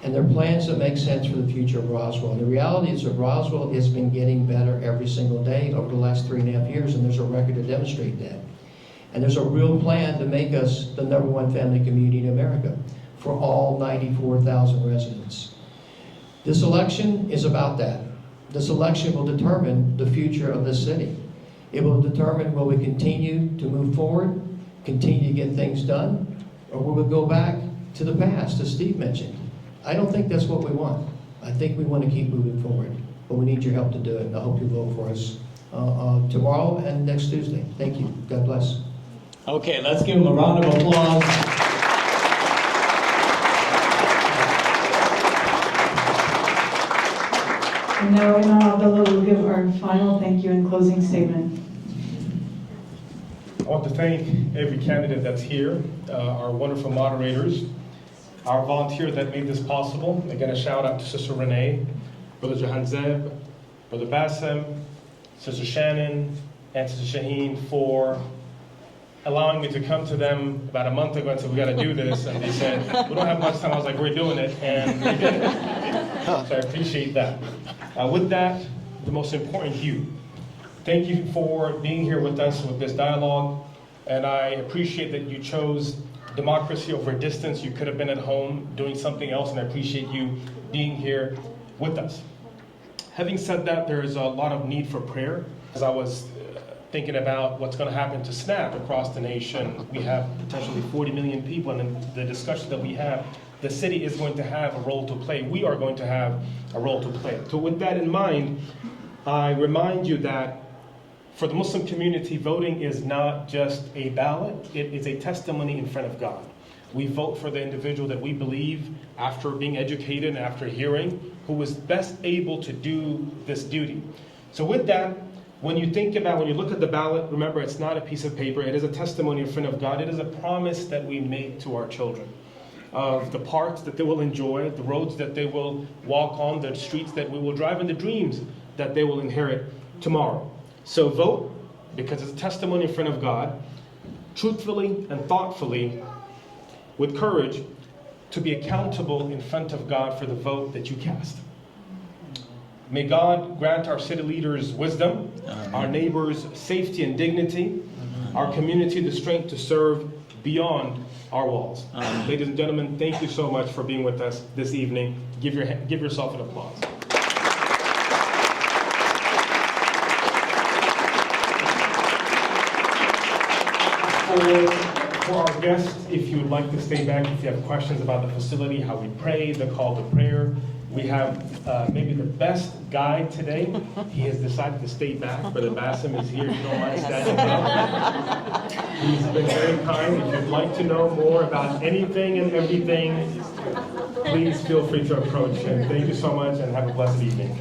and they're plans that make sense for the future of Roswell. And the reality is that Roswell has been getting better every single day over the last 3.5 years, and there's a record to demonstrate that. And there's a real plan to make us the #1 family community in America for all 94,000 residents. This election is about that. This election will determine the future of this city. It will determine will we continue to move forward, continue to get things done, or will we go back to the past, as Steve mentioned. I don't think that's what we want. I think we want to keep moving forward, but we need your help to do it, and I hope you vote for us tomorrow and next Tuesday. Thank you. God bless. Okay, let's give him a round of applause. And now Imam Abdullah will give our final thank you and closing statement. I want to thank every candidate that's here, our wonderful moderators, our volunteer that made this possible. Again, a shout out to Sister Renee, Brother Jahanzeb, Brother Bassem, Sister Shannon, and Sister Shaheen for allowing me to come to them about a month ago and said, we got to do this. And they said, we don't have much time. I was like, we're doing it. And we did it. So I appreciate that. With that, the most important, you. Thank you for being here with us with this dialogue. And I appreciate that you chose democracy over distance. You could have been at home doing something else, and I appreciate you being here with us. Having said that, there is a lot of need for prayer. As I was thinking about what's going to happen to SNAP across the nation, we have potentially 40 million people, and in the discussion that we have, the city is going to have a role to play. We are going to have a role to play. So with that in mind, I remind you that for the Muslim community, voting is not just a ballot, it is a testimony in front of God. We vote for the individual that we believe, after being educated and after hearing, who is best able to do this duty. So with that, when you look at the ballot, remember it's not a piece of paper, it is a testimony in front of God. It is a promise that we make to our children of the parks that they will enjoy, the roads that they will walk on, the streets that we will drive, and the dreams that they will inherit tomorrow. So vote, because it's a testimony in front of God, truthfully and thoughtfully, with courage, to be accountable in front of God for the vote that you cast. May God grant our city leaders wisdom, our neighbors safety and dignity, our community the strength to serve beyond our walls. Ladies and gentlemen, thank you so much for being with us this evening. Give yourself an applause. For our guests, if you would like to stay back, if you have questions about the facility, how we pray, the call to prayer, we have maybe the best guide today. He has decided to stay back. Brother Bassem is here, if you don't mind standing up. He's been very kind. If you'd like to know more about anything and everything, please feel free to approach him. Thank you so much and have a blessed evening.